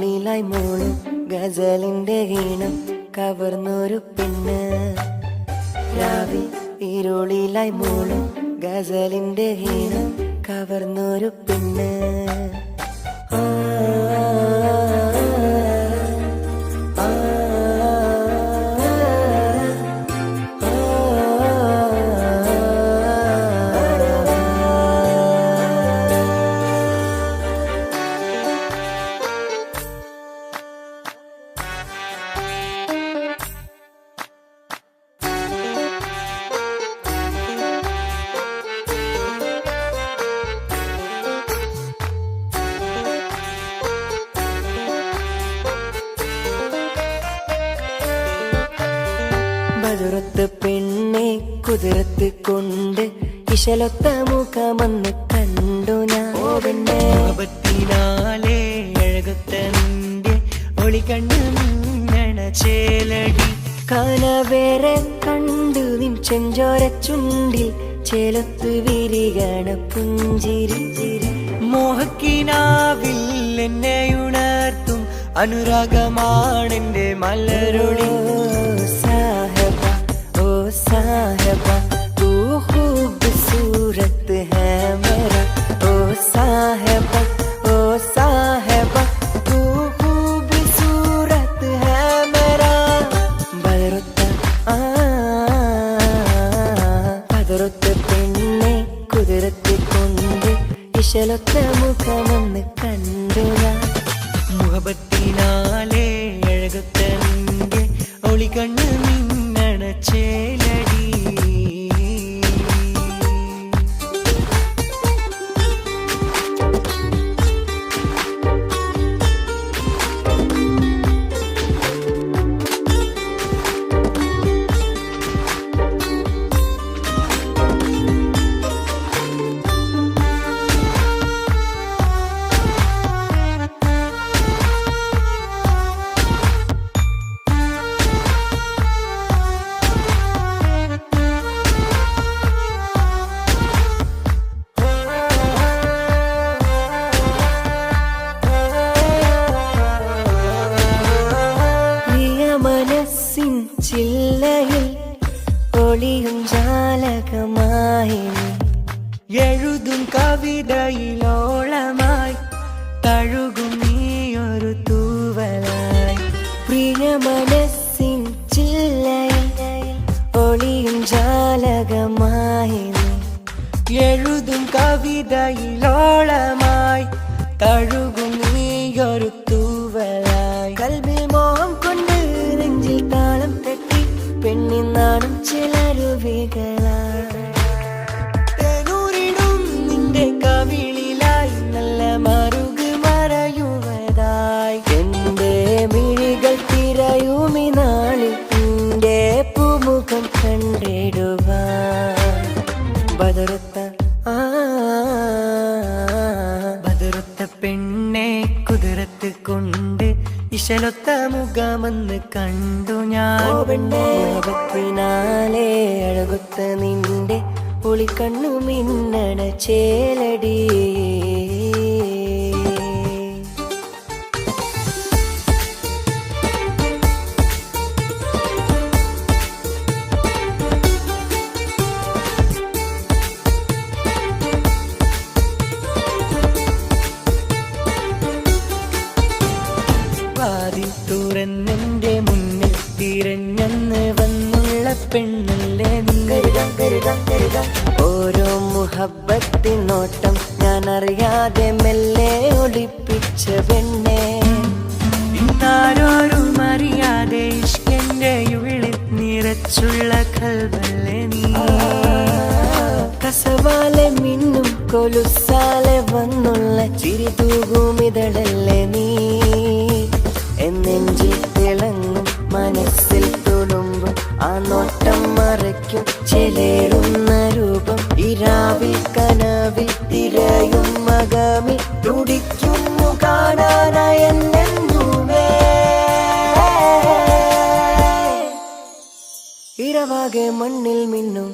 ഈരോളിലായി മൂളും ഗസലിന്റെ ഈണം കവർന്നൊരു പെണ്ണ്. രാവിൽ ഈരോളിലായി മൂളും ഗസലിന്റെ ഈണം കവർന്നൊരു പെണ്ണ്. ബദറത്ത് പെണ്ണെ കുതിരത്ത് കൊണ്ട് ഇശലൊത്ത മുഖമെന്ന് കണ്ടു ഞാൻ. ഓപത്തിനാലേ അഴകത്ത നിന്റെ ഒളികണ്ണ് മിന്നണ ചേലടി. കനവേറെ കണ്ടു നിൻ ചെഞ്ചോര ചുണ്ടിൽ ചേലത്ത് വിരികണ പുഞ്ചിരി. മോഹക്കിനാവിൽ എന്നെ ഉണർത്തും അനുരാഗമാണെന്റെ മലരൊളി. साहबा तू खूबसूरत है मेरा. ओ साहबा तू खूबसूरत है मेरा. ബദറത്ത പെണ്ണെ കുതിരത്ത് കൊണ്ട് ഇശലൊത്ത മുഖമെന്ന് കണ്ടു ഞാൻ. മുഹബത്തിനാലേ അഴകത്ത നിന്റെ ഒളികണ്ണ് മിന്നണ ചേലടി. ചില്ലയിൽ ഒളിയും ജാലകമായി എഴുതും കവിതയിലോളമായി തഴുകും നീയൊരു തൂവലായി. പ്രിയ മനസ്സിൻ ചില്ലയിൽ ഒളിയും ജാലകമായി എഴുതും കവിതയിലോളമായി തഴുകും നീയൊരു തൂവലായി. കൽബിൽ മോഹം കൊണ്ട് നെഞ്ചിൽ താളം തട്ടി പെണ്ണിനാടും ചിലരുവികളായി. തേനൂരിടും നിന്റെ കവിളിലായി നല്ല മറുക് മറയുവതായി. എന്റെ മിഴികൾ തിരയുമി നാളിൽ നിന്റെ പൂമുഖം കണ്ടിടുവാൻ. ബദറത്ത പെണ്ണെ കുതിരത്ത് കൊണ്ട് ഇശലൊത്ത മുഖമെന്ന് കണ്ടു ഞാൻ. മോഹത്തിനാലേ അഴകൊത്ത നിന്റെ ഒളിക്കണ്ണു മിന്നണ ചേലടി. വാതിൽ തുറന്നെന്റെ മുന്നിൽ തിരഞ്ഞെന്ന് വന്നുള്ള പെണ്ണല്ലേ നീ. ഓരോ മുഹബത്തിനോട്ടം ഞാൻ അറിയാതെ മെല്ലെ ഒളിപ്പിച്ച പെണ്ണെ. ഇന്നാരോരും അറിയാതെ ഇഷ്കന്റെ ഉള്ളിൽ നിറച്ചുള്ള കൽവല്ലേ നീ. കസവാലെ മിന്നും കൊലുസാലെ വന്നുള്ള ചിരി തൂകുമിതളല്ലേ നീ. എന്നെഞ്ചിൽ തിളങ്ങും മനസ്സിൽ തുളുമ്പും ആ നോട്ടം മറയ്ക്കും ചെലേറുന്ന രൂപം. ഇരാവിൽ കനവിൽ തിരയും മകമിൽ തുടിക്കുന്നു കാണാനായ എന്നെന്നുമേ. ഇരവാകെ മണ്ണിൽ മിന്നും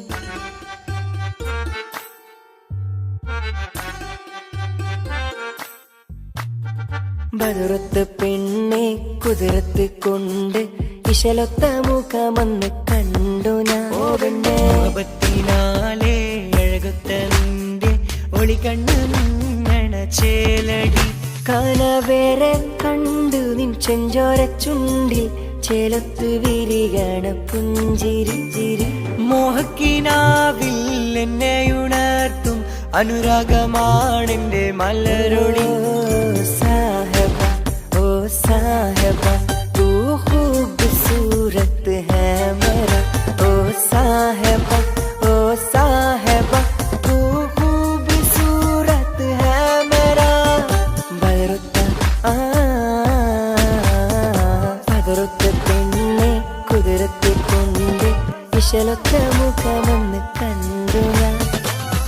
ബദറത്ത് പെണ്ണെ കുതിരത്ത് കൊണ്ട് ഇശലൊത്ത മുഖമെന്ന് കണ്ടു ഞാൻ. മുഹബത്തിനാലെ അഴകൊത്ത നിന്റെ ഒളികണ്ണ് മിന്നണ ചേലടി. കനവേറെ കണ്ടു നിൻ ചെഞ്ചോര ചുണ്ടിൽ ചേലത്ത് വിരികണ പുഞ്ചിരി ചിരി. മോഹക്കിനാവിൽ എന്നെ ഉണർത്തും അനുരാഗമാണെന്റെ മലരൊളി. സാഹബ ഓ സാഹബ തൂ ഖൂബ്സൂരത് ഹൈ മേരാ. ഓ സാഹബ ഓ സാഹബ തൂ ഖൂബ്സൂരത് ഹൈ മേരാ. ബദറുത്ത പെണ്ണെ കുതിരത്തെ കൊണ്ട് ഇശലൊത്ത മുഖമെന്ന് കണ്ടു ഞാൻ.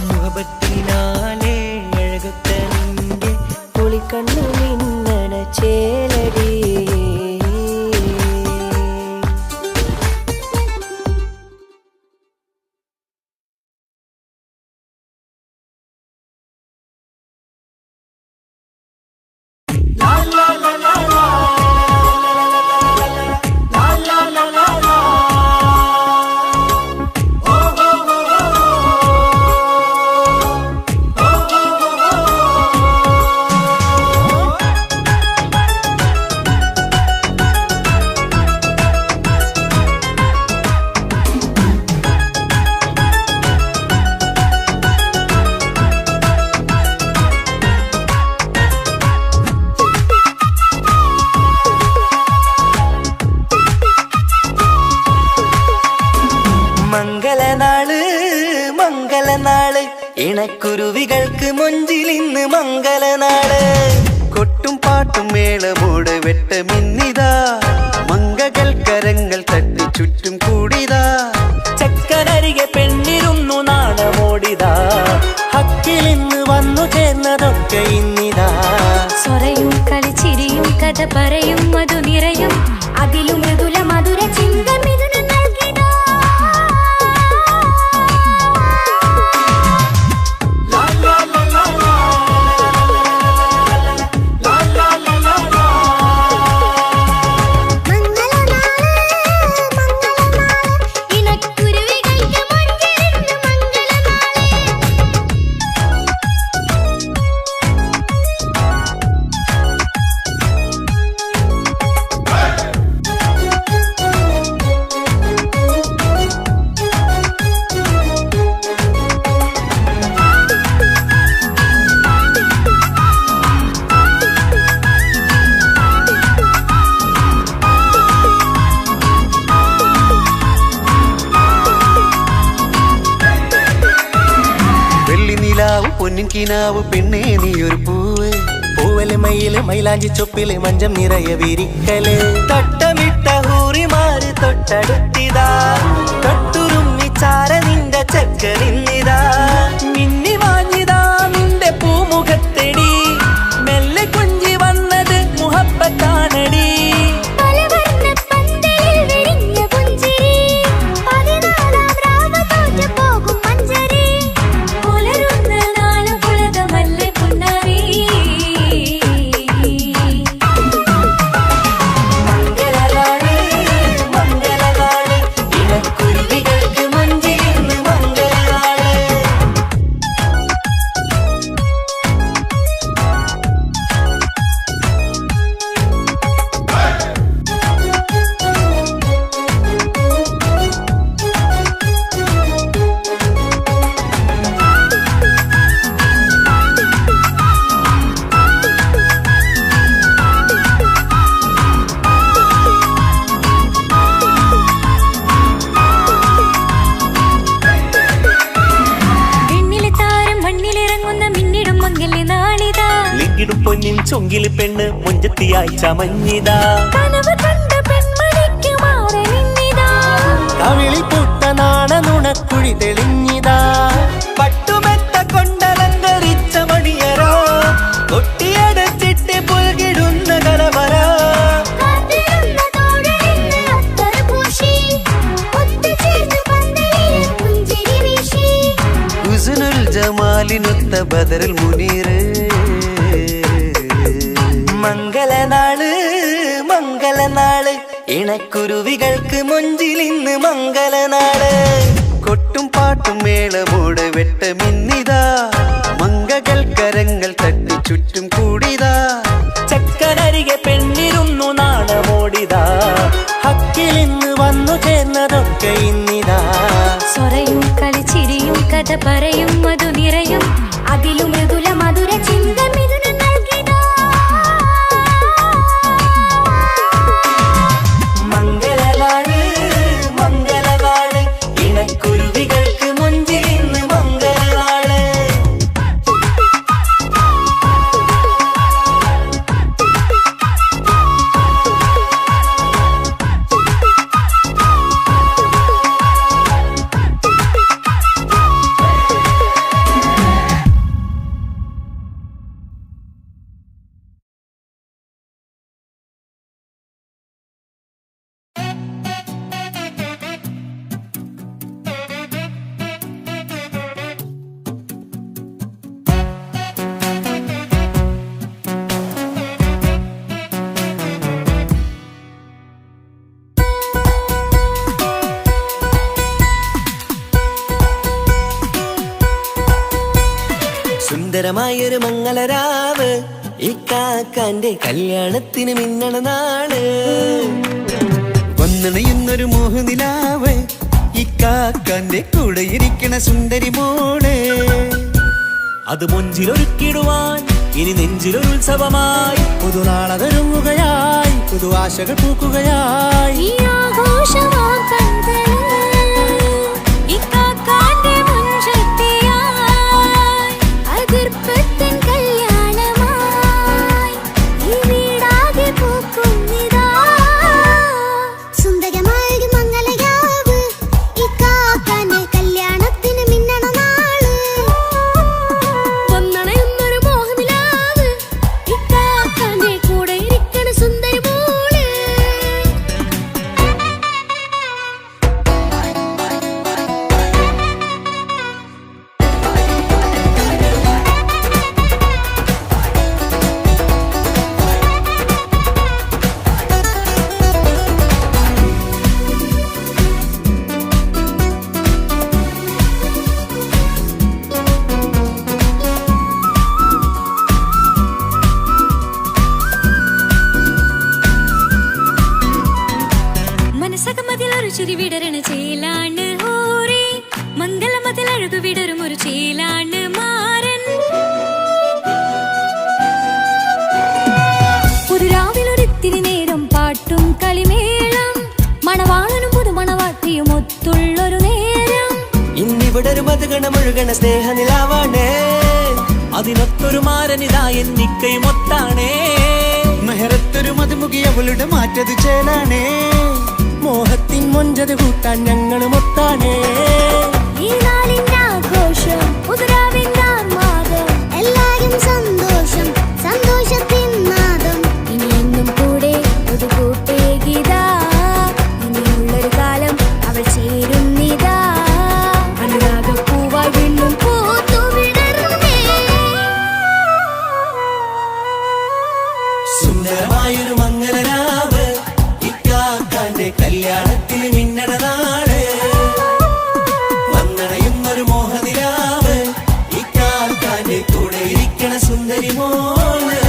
മുഹബത്തിനാലെ അഴകൊത്ത നിന്റെ പുളിക്കണ്ണു മിന്നണ ചേലടി. മംഗളനാള് ഇണക്കുരുവികൾക്ക് മൊഞ്ചിലിന്ന് മംഗളനാള്. കൊട്ടും പാട്ടും മേളമോട് വെട്ടമിന്നിതാ മംഗകൾ കരങ്ങൾ തട്ടി ചുറ്റും കൂടിതാ. ചക്കനരികെ പെണ്ണിരുന്നു നാണമോടിതാ. ഹക്കിലിന്ന് വന്നു ചേർന്നതൊക്കെ ഇന്നിതാ. സ്വറയും കളിച്ചിരിയും കഥ പറയും മധു നിറയും അതിലും മൃദുല മധുര ചിന്ത മിഥുനം നൽകിടാ. പൊന്നിൻ കിനാവ് പെണ്ണേ നീയൊരു പൂവ്. പൂവല് മയില് മൈലാഞ്ചി ചൊപ്പില് മഞ്ചം നിറയെ വിരിക്കല്. തട്ടമിട്ട ഹൂറിമാര് തൊട്ടടുത്തിതാ. തൊട്ടുരുമ്മി ചാര നിന്റെ ചക്കലിന്നിതാ. മിന്നി വാഞ്ഞിതാ നിന്റെ പൂമുഖത്തെടി. മെല്ലെ കുഞ്ചി വന്നത് മുഹബത്താണടി. ലിങ്കിടും പൊന്നിൻ ചൊങ്കില് പെണ്ണ് മുഞ്ചത്തിയായി ചമഞ്ഞിതാ. കവിളിൽ പൂത്ത നാണ നുണക്കുഴി തെളിഞ്ഞിതാ. പട്ടുമെത്ത കൊണ്ടലങ്കരിച്ച മണിയറോ കൊട്ടിയടച്ചിട്ട് പുൽകിടുന്ന കലവറ. ഹുസ്നുൽ ജമാലിനൊത്ത ബദറുൽ മുനീർ. മംഗള മംഗലനാള് ഇണക്കുരുവികൾക്ക് മുഞ്ചിലിന്ന് മംഗലനാള് കൊട്ടും പാട്ടും മേളമോട് വെട്ടമിന്നിതാ മംഗകൽക്കരങ്ങൾ തട്ടി ചുറ്റും കൂടിതാ ചക്കനരികെ പെണ്ണിരുന്നു നാണമോടിതാ ഹക്കിലിന്ന് വന്നു ചേർന്നതൊക്കെ ഇന്നിതാ സ്വറയും കളിച്ചിരിയും കഥ പറയും മധു നിറയും അതിലും മൃദുല മധുര ചിന്ത മിഥുന നൽകിതാ മംഗലനാള് മംഗലനാള് ഇണക്കുരുവികൾക്ക് മുഞ്ചിലിന്ന് മംഗലനാള് സുന്ദരമായൊരു മംഗളരാവ് ഇക്കാക്കാന്റെ കല്യാണത്തിന് മിന്നണ നാള് വന്നണയുന്നൊരു മോഹനിലാവ് ഇക്കാക്കാന്റെ കൂടെ ഇരിക്കണ സുന്ദരി മോള് അത് മുഞ്ചിലൊരുക്കിടുവാൻ ഇനി നെഞ്ചിലൊരു ഉത്സവമായി പുതുനാളതൊരുങ്ങുകയായി പുതു ആശകൾ പൂക്കുകയായി ഈ ആഘോഷമാക്കന്തല് ഇക്കാക്കാന്റെ മുൻചെത്തിയായി അതിർപ്പത്തിൻ കല്യാണമായി ഈ വീടാകെ പൂക്കുന്നിതാ സുന്ദരമായൊരു മംഗളയാവ് ഇക്കാക്കാന്റെ കല്യാണത്തിന് മിന്നണ നാള് വന്നണയുന്നൊരു മോഹനിലാവ് ഇക്കാക്കാന്റെ കൂടെ ഇരിക്കണ സുന്ദരി മോള് മനസ്സകമതിലൊരു ചിരി വിടരണ ചേലാണ് ഹോറി മംഗളമതിലഴകു വിടരും ഒരു ചേലാണ് മാരൻ പുതുരാവിലൊരിത്തിരി നേരം പാട്ടും കളിമേളം മണവാളനും പുതുമണവാട്ടിയും ഒത്തുള്ളൊരു നേരം ഇന്നിവിടെ ഒരു മധുഗണ മുഴുകണ സ്നേഹനിലാവാണ് അതിനൊത്തൊരു മാരനിതാ എന്നിക്കൈമൊത്താണേ മെഹറത്തൊരു മധുമുഖി അവളുടെ മാറ്റത് ചേലാണേ മോഹത്തിൻ മൊഞ്ചത് കൂട്ടാൻ ഞങ്ങളും ഒത്താണേ ഈ നാളിന്റെ ആഘോഷം പുതുരാവിന്റെ ആർമാദം എല്ലാരും സന്തോഷം സന്തോഷത്തിൻ നാദം ഇനിയെന്നും കൂടെ ഒരു കൂട്ടേകിതാ ഇനിയുള്ളൊരു കാലം അവൾ ചേരുന്നിതാ അനുരാഗപ്പൂവായി വീണ്ടും പൂത്തു വിടരുന്നേ സുന്ദരമായൊരു മംഗലരാവ് ഇക്കാക്കാന്റെ കല്യാണത്തിന് മിന്നണ നാള് വന്നണയുന്നൊരു മോഹനിലാവ് ഇക്കാക്കാന്റെ കൂടെ ഇരിക്കണ സുന്ദരി മോള്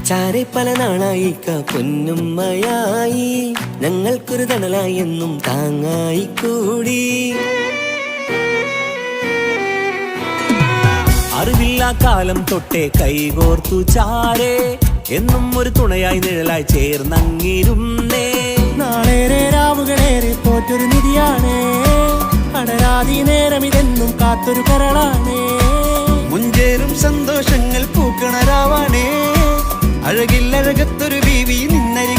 ചാരെ പല നാളായി പൊന്നുമ്മയായി ഞങ്ങൾക്കൊരു തണലായി എന്നും താങ്ങായി കൂടി അറിവില്ലാ കാലം തൊട്ടേ കൈകോർത്തു ചാരേ എന്നും ഒരു തുണയായി നിഴലായി ചേർന്നങ്ങിരുന്നേ നാളേറെ രാവുകളേറെ പോറ്റൊരു നിധിയാണേ അടരാതി നേരം ഇതെന്നും കാത്തൊരു കരളാണേ മുഞ്ചേറും സന്തോഷങ്ങൾ പൂക്കണരാവാണേ അഴകില്ലഴകത്തൊരു ബീവി നിന്നരി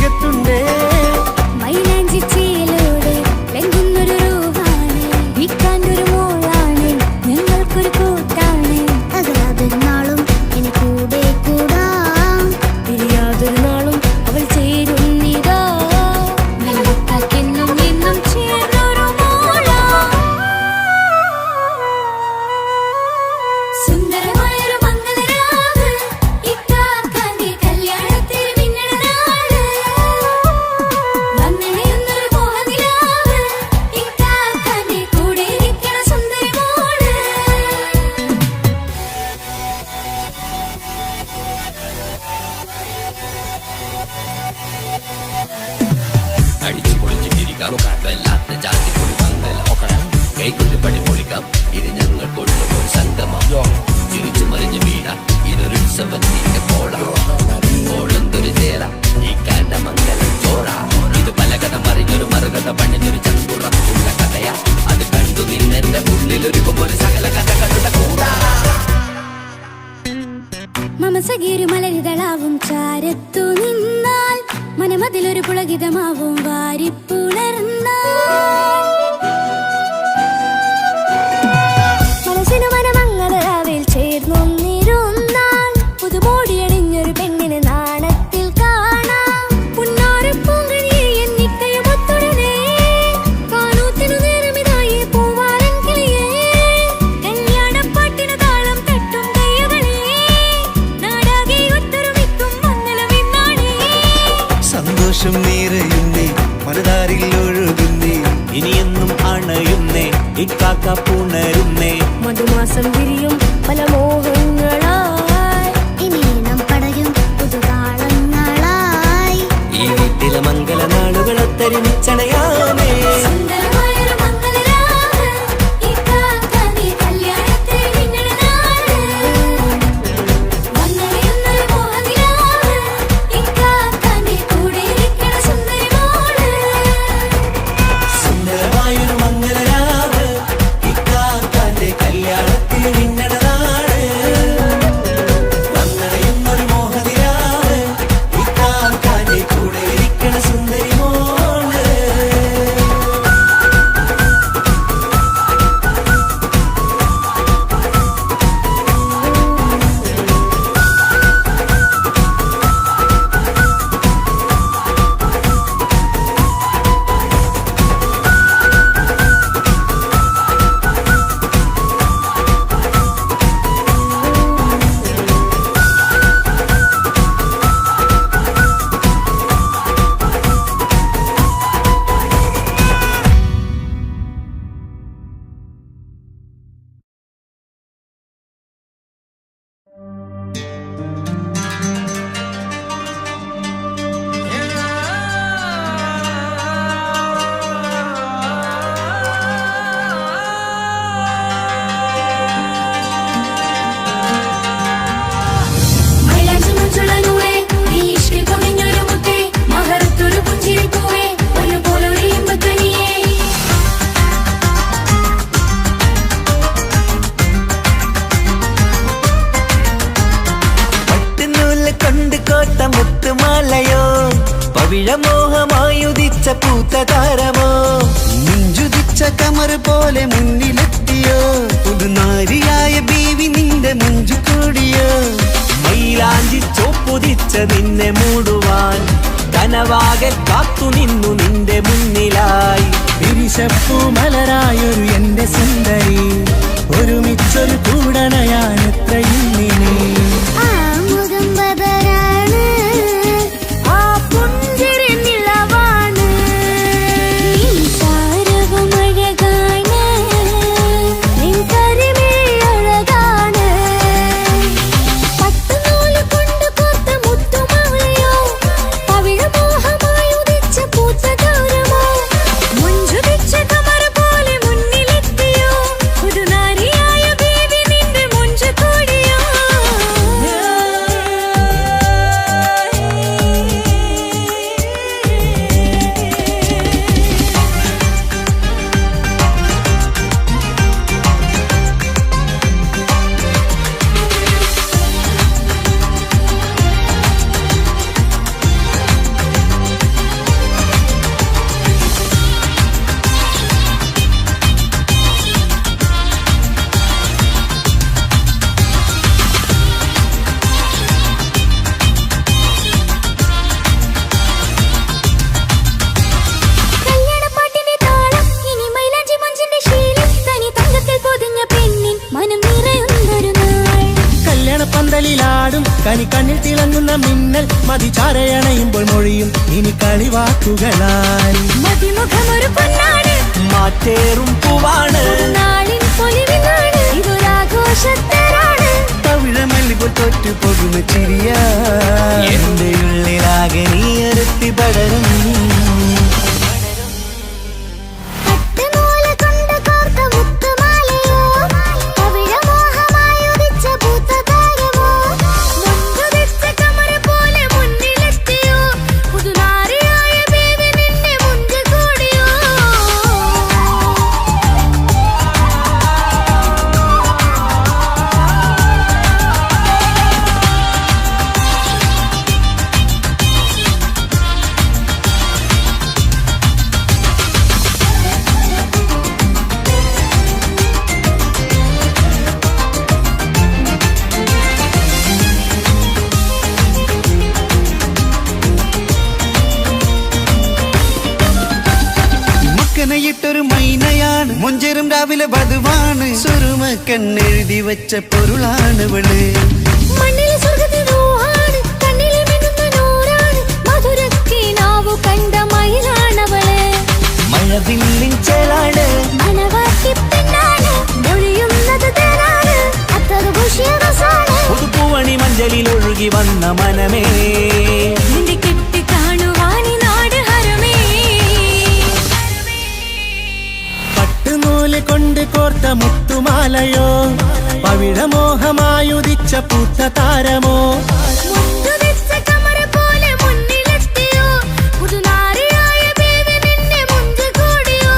അടിച്ചു പൊളിച്ച് ചിരിക്കാം വല്ലാത്ത ജാതി പൊളി പന്തല കൈകൊണ്ട് പടി പൊളിക്കാം ഇത് ഞങ്ങൾ കൊണ്ടുപോയി സംഗമം ചിരിച്ചു മറിഞ്ഞ് വീഴാം ഇതൊരു ഉത്സവത്തിന്റെ ഓളന്തൊരു ചേല ഈ കാണ്ട മംഗലം ചോറ ഇത് പല കഥ മറിഞ്ഞൊരു മറുകഥ പണിഞ്ഞൊരു ചങ്കുറപ്പുള്ള കഥയാ അത് കണ്ടു നിന്നെന്റെ ഉള്ളിലൊരു സകല കഥകളുടെ കൂടാ മമസഗീരു മലരിതളാവും ചാരത്തു നിന്നാൽ മനമതിലൊരു പുളകിതമാവും വാരിപ്പുണർന്നാൽ മനസ്സിനു മനമങ്ങതരാവിൽ ചേർന്നൊന്നിരുന്നാൽ പുതുമോടിയണിഞ്ഞൊരു പെണ്ണിന് നാണത്തിൽ കാണാം പുന്നാരപ്പൂങ്കണിയെ എന്നിക്കയുമൊത്തുടനെ കാനൂത്തിനു നേരമിതായി പൂവാലൻ കിളിയേ കല്യാണപ്പാട്ടിനു താളം തട്ടും കയ്യുകളെ നാടാകെ ഒത്തൊരുമിക്കും മംഗളമെന്നാണേ സന്തോഷം നിറയുന്നേ മനതാരിൽ ഒഴുകുന്നേ ഇനിയെന്നും അണയുന്നേ ഇക്കാക്ക പുണരുന്നേ മധുമാസം വിരിയും പല മോഹങ്ങളായി ഇനി നാം പടരും പുതുതാളങ്ങളായി ഈ വീട്ടിലെ മംഗള നാളുകളൊത്തരിച്ചണയാമേ സുന്ദരമായൊരു മംഗളരാവ് ഇക്കാക്കാന്റെ കല്യാണത്തിൽ നിങ്ങളുടെ നാട് വന്നറിയുന്നൊരു മോഹനിലാവ് ഇക്കാക്കാന്റെ കൂടെ ഇരിക്കണ സുന്ദരി മോള് സുന്ദരമായൊരു മംഗളരാവ് ഇക്കാക്കാന്റെ കല്യാണത്തിൽ നിന്നട നാട് വന്നടയുന്നൊരു മോഹനിലാവ് ഇക്കാക്കാന്റെ കൂടെ ഇരിക്കണ സുന്ദരി മോള് മൈലാഞ്ചി മുഞ്ചുള്ള നൂറേ നീ ഇഷ്കിൽ പൊതിഞ്ഞൊരു മുത്തേ മഹറത്തൊരു പുഞ്ചിരിപ്പൂവേ ഒന്നുപോലൊരു ഇമ്പത്തനിയേ പട്ടുനൂല് കൊണ്ട് കോട്ട മുത്തുമാലയോ പവിഴമോഹമായുദിച്ച പൂത്ത താരമോ മുഞ്ചുതിച്ച കമർ പോലെ മുന്നിലെത്തിയോ പുതുനാരിയായ ബീവി നിന്റെ മുഞ്ചു കൂടിയോ മൈലാഞ്ചി ചോപ്പുതിച്ച നിന്നെ മൂടുവാൻ കനവാകെ കാത്തു നിന്നു നിന്റെ മുന്നിലായി വിരിശപ്പൂ മലരായൊരു എന്റെ സുന്ദരി ഒരുമിച്ചൊരു കൂടണയാൻ എത്രയും നീ ആ മുഖം ബദരാണ് ആ പുഞ്ചിരി നിലവാണ് നിൻ സാരവും അഴകാണ് നിൻ കരിമിഴി അഴകാണ് പട്ടുനൂല് കൊണ്ട് കോർത്ത മുത്തുമാലയോ പവിഴമോഹമായി ഉദിച്ച പൂത്ത താരമോ മുഞ്ചുതിച്ച കമർ പോലെ മുന്നിലെത്തിയോ പുതുനാരിയായ ബേബി നിന്റെ മുഞ്ചു കൂടിയോ കല്യാണപ്പാട്ടിന്റെ താളം ഇനി മൈലാഞ്ചി മഞ്ചിന്റെ ശീലം തനി തങ്കത്തിൽ പൊതിഞ്ഞ പെണ്ണിൻ മനം നിറയുന്നൊരു നാൾ കല്യാണപ്പന്തലിലാടും കനി കണ്ണിൽ തിളങ്ങുന്ന മിന്നൽ മതിചാരയണയുമ്പോൾ മൊഴിയും ഇനി കളിവാക്കുകളായി മതിമുഖമൊരു പൊന്നാണ് മാറ്റേറും പൂവാണ് നാളിൻ പൊലിവിനാണ് ഇതൊരാഘോഷത്തരാണ് തവിഴമല്ലിപ്പോൾ തൊറ്റു പോകുന്ന ചിരിയാ എന്റെ ഉള്ളിലാകെ നീ ഒരുത്തി മുട്ടയിട്ടൊരു മൈനയാണ്, മൊഞ്ചരും രാവിലെ വധുവാണ്, സുറുമ കണ്ണെഴുതി വെച്ച പൊരുളാണ് ഇവള്. മണ്ണിലെ സ്വർഗ്ഗത്തിലൂഹാണ്, കണ്ണിലെ മിന്നുന്ന നൂറാണ്, മധുരക്കിനാവു കണ്ട മയിലാണവള്. മഴവില്ലിൻ ചേലാണ്, മണവാട്ടി പെണ്ണാണ്, മൊഴിയുന്നത് തേനാണ്, അത്തത് ഖുഷിയ റസാണ്. പുതുപ്പൂവണി മഞ്ചലിൽ ഒഴുകി വന്ന മനമേ, നിന്റെ കെട്ടി കാണുവാനി നാട് ഹരമേ. പട്ടുനൂല് കൊണ്ട് കോർത്ത മുത്തുമാലയോ, പവിഴമോഹമായുദിച്ച പൂത്ത താരമോ, മുത്തുവെച്ച കമറ പോലെ മുന്നിലെത്തിയോ, പുതുനാരിയായ ബേബി നിന്നെ മുഞ്ചു കൂടിയോ.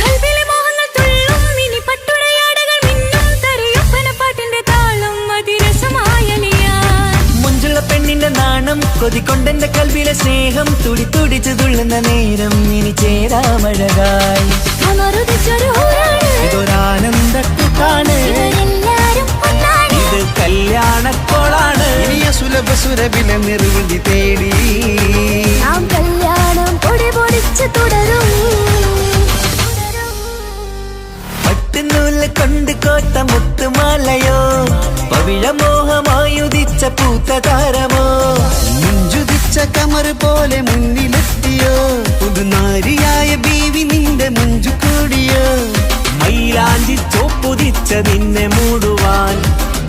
കൽവിലെ മോഹങ്ങൾ തുള്ളും, ഇനി പട്ടുടയാടകൾ മിന്നും, തരയൊപ്പന പാട്ടിന്റെ താളം അതിരസമായലിയാൻ. മുഞ്ചുള്ള പെണ്ണിന്റെ നാണം, കൊതിക്കൊണ്ടെന്റെ കൽവിലെ സ്നേഹം, തുടി തുടിച്ചു തുള്ളുന്ന നേരം ഇനി ചേരാമഴകായി. കമറുദിച്ചൊരു ഹൂറാണ്, ഇതൊരാനന്ദക്കൂട്ടാണ്, ഇവരെല്ലാരും ഒന്നാണ്. ഇത് കല്യാണക്കോളാണ്. ഇനിയ സുലഭ സുരഭില നിർവൃതി തേടി നാം കല്യാണം പൊടി പൊടിച്ച് തുടരും. പട്ടുനൂല് കൊണ്ട് കോത്ത മുത്തുമാലയോ, പവിഴമോഹമായുദിച്ച പൂത്ത താരമോ, മുഞ്ചുതിച്ച കമർ പോലെ മുന്നിലെത്തിയോ, പുതുനാരിയായ ബീവി നിന്റെ മുഞ്ചു കൂടിയോ. മൈലാഞ്ചി ചോപ്പുതിച്ച നിന്നെ മൂടുവാൻ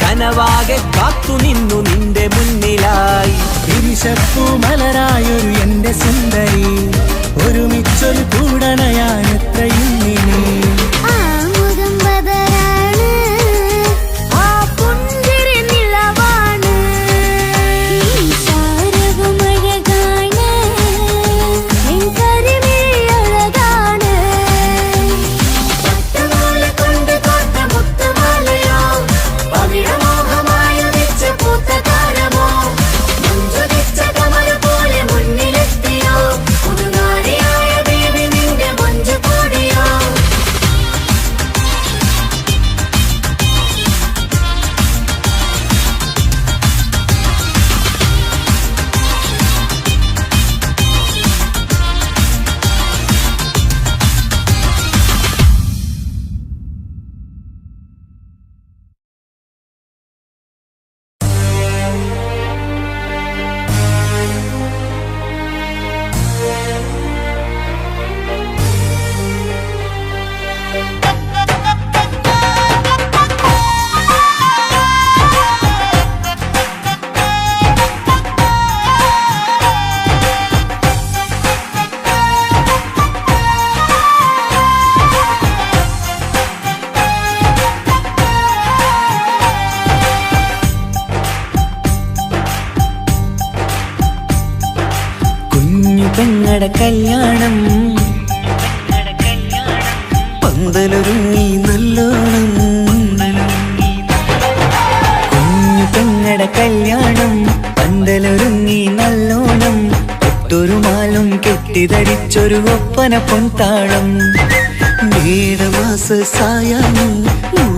കനവാകെ കാത്തു നിന്നു നിന്റെ മുന്നിലായി. തിരിശപ്പൂ മലരായൊരു എന്റെ സുന്ദരി, ഒരുമിച്ചൊരു കൂടണയാൻ എത്രയും ഇനി. ആ മുഖം ബദറാണ്, ആ പുഞ്ചിരി നിലവാണ്, ഈ സാരവും അഴകാണ്, നിൻ കരിമിഴി അഴകാണ്. പട്ടുനൂല് കൊണ്ട് കോത്ത മുത്തുമാലയോ, പവിഴമോഹമായുദിച്ച പൂത്ത താരമോ, മുഞ്ചുദിച്ച കമർ പോലെ മുന്നിലെത്തിയോ, പുതുനാരിയായ ബേബി നിന്റെ മുഞ്ചു കൂടിയോ. കുഞ്ഞു പെങ്ങടെ കല്യാണം, പന്തലൊരുങ്ങി നല്ലോണം. കുഞ്ഞു പെങ്ങടെ കല്യാണം, പന്തലൊരുങ്ങി നല്ലോണം. ഒട്ടൊരു മാലും കെട്ടിധരിച്ചൊരു ഒപ്പന പൊൻതാളം. മേടമാസ സായാഹ്നം,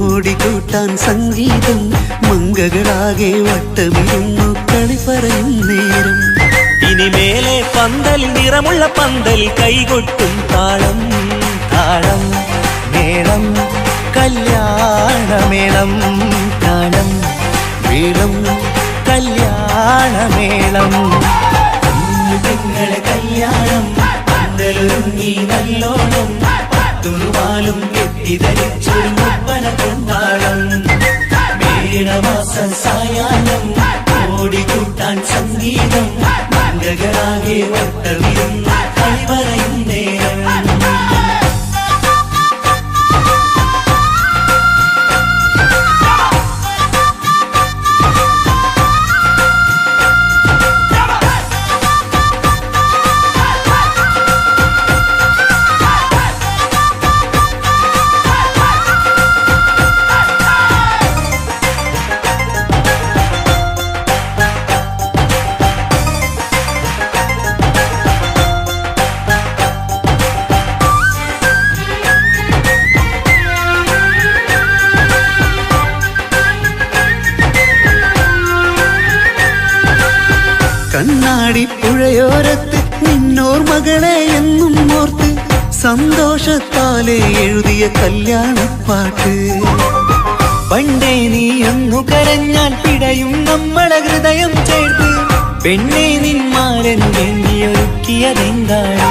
ഓടിക്കൂട്ടാൻ സംഗീതം, മംഗകളാകെ വട്ടമിരുന്നു കളി പറയും നേരം. ഇനിമേലെ പന്തലിൽ നിറമുള്ള പന്തലിൽ കൈകൊട്ടും താളം. താളം മേളം കല്യാണമേളം, താളം മേളം കല്യാണമേളം. കുഞ്ഞുങ്ങളെ കല്യാണം, പന്തലൊരുങ്ങി നല്ലോണം. പത്തുറുമാലും കെട്ടിധരിച്ചൊരു ഒപ്പന പൊൻതാളം. മേടമാസ സായാഹ്നം, ഓടിക്കൂട്ടാൻ സംഗീതം, മംഗകളാകെ വട്ടമിരുന്നു കളി പറയും നേരം. പാതയോരത്ത് നിന്നോർ മകളെ എന്നും ഓർത്ത് സന്തോഷത്താലെ എഴുതിയ കല്യാണപ്പാട്ട്. പണ്ടേ നീ ഒന്നു കരഞ്ഞാൽ പിടയും നമ്മളെ ഹൃദയം ചേർത്ത് പെണ്ണെ നിന്മാരൻ വേണ്ടിയൊരുക്കിയതെന്താണ്?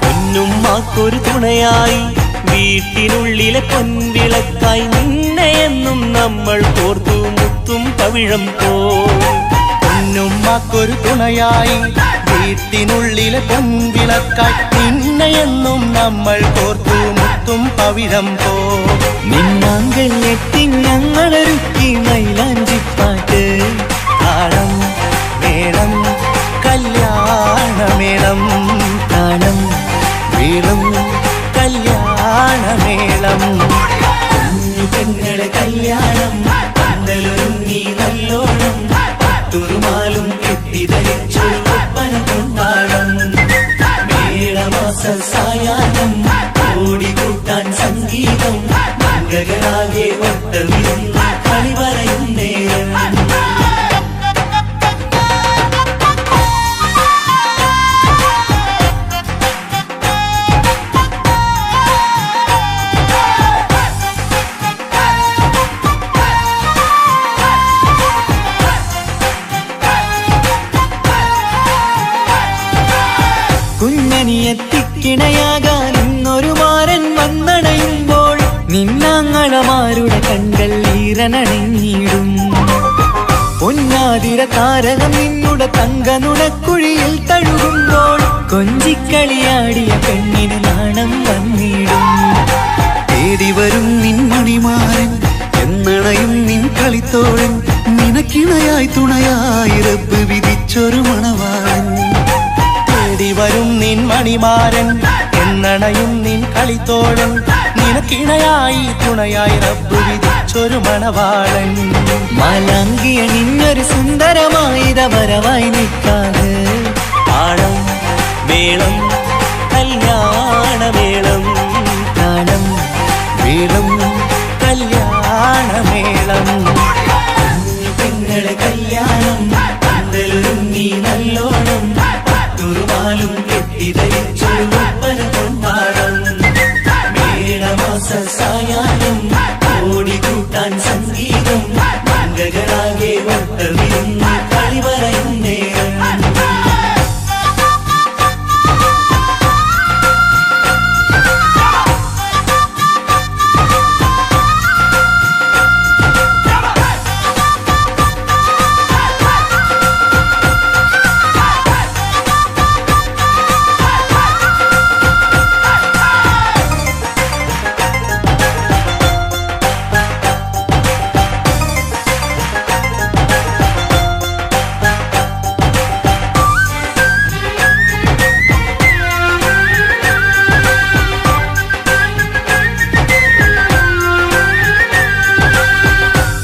പൊന്നുമ്മാക്കൊരു തുണയായി വീട്ടിനുള്ളിലെ പൊൻവിളക്കായി നിന്നെ എന്നും നമ്മൾ കോർത്തു മുത്തും പവിഴം പോ. പൊന്നുമ്മക്കൊരു തുണയായി വീട്ടിനുള്ളിലെ പൊൻവിളക്കായി നിന്നെയെന്നും നമ്മൾ കോർത്തു മുത്തും പവിഴം പോ. നിന്നാങ്കൾ എത്തി ഞങ്ങളൊരുക്കി മൈലാഞ്ചിപ്പാട്ട്. താളം മേളം കല്യാണമേളം, താളം വീളും കല്യാണമേളം. കുഞ്ഞു പെങ്ങളെ കല്യാണം പന്തലൊരുങ്ങി നല്ലോണം തുറുമാലും കെട്ടിധരിച്ചൊരു ഒപ്പന കൊണ്ടാടം. മേളമാസ സായാഹ്നം ഓടിക്കൂട്ടാൻ സംഗീതം മംഗളാകെ വട്ടമിരുന്ന് കളി പറയും നേരം. കുഞ്ഞനിയെത്തിക്കിണയാകാൻ ഇന്നൊരു മാരൻ വന്നണയുമ്പോൾ നിന്നാങ്ങളമാരുടെ കൺകൾ ഈറനണഞ്ഞിടും. പൊന്നാതിര താരകം നിന്നുടെ തങ്ക നുണക്കുഴിയിൽ തഴുകുമ്പോൾ കൊഞ്ചിക്കളിയാടിയ പെണ്ണിന് നാണം വന്നിടും. തേടി വരും നിൻ മണിമാരൻ എന്നണയും നിൻ കളിത്തോഴൻ നിനക്കിണയായി തുണയായി റബ്ബ് വിധിച്ചൊരു മണവാളൻ. തേടി വരും നിൻ മണിമാരൻ എന്നണയും നിൻ കളിത്തോഴൻ നിനക്കിണയായി തുണയായി റബ്ബ് വിധിച്ചൊരു മണവാളൻ. മാലാങ്കിയ നിന്നൊരു സുന്ദരമായിത വരവായി നിൽക്കാതെ താളം മേളം കല്യാണമേളം. താളം വീളും കല്യാണമേളം. പെങ്ങളെ കല്യാണം പന്തലൊരുങ്ങി നല്ലോണം തുറുമാലും കെട്ടിധരിച്ചൊരു ഒപ്പന കൊണ്ടാടം. മേളമാസ സായാഹ്നം ഓടിക്കൂട്ടാൻ സംഗീതം മംഗളാകെ വട്ടമിരുന്ന് കളി പറയും നേരം.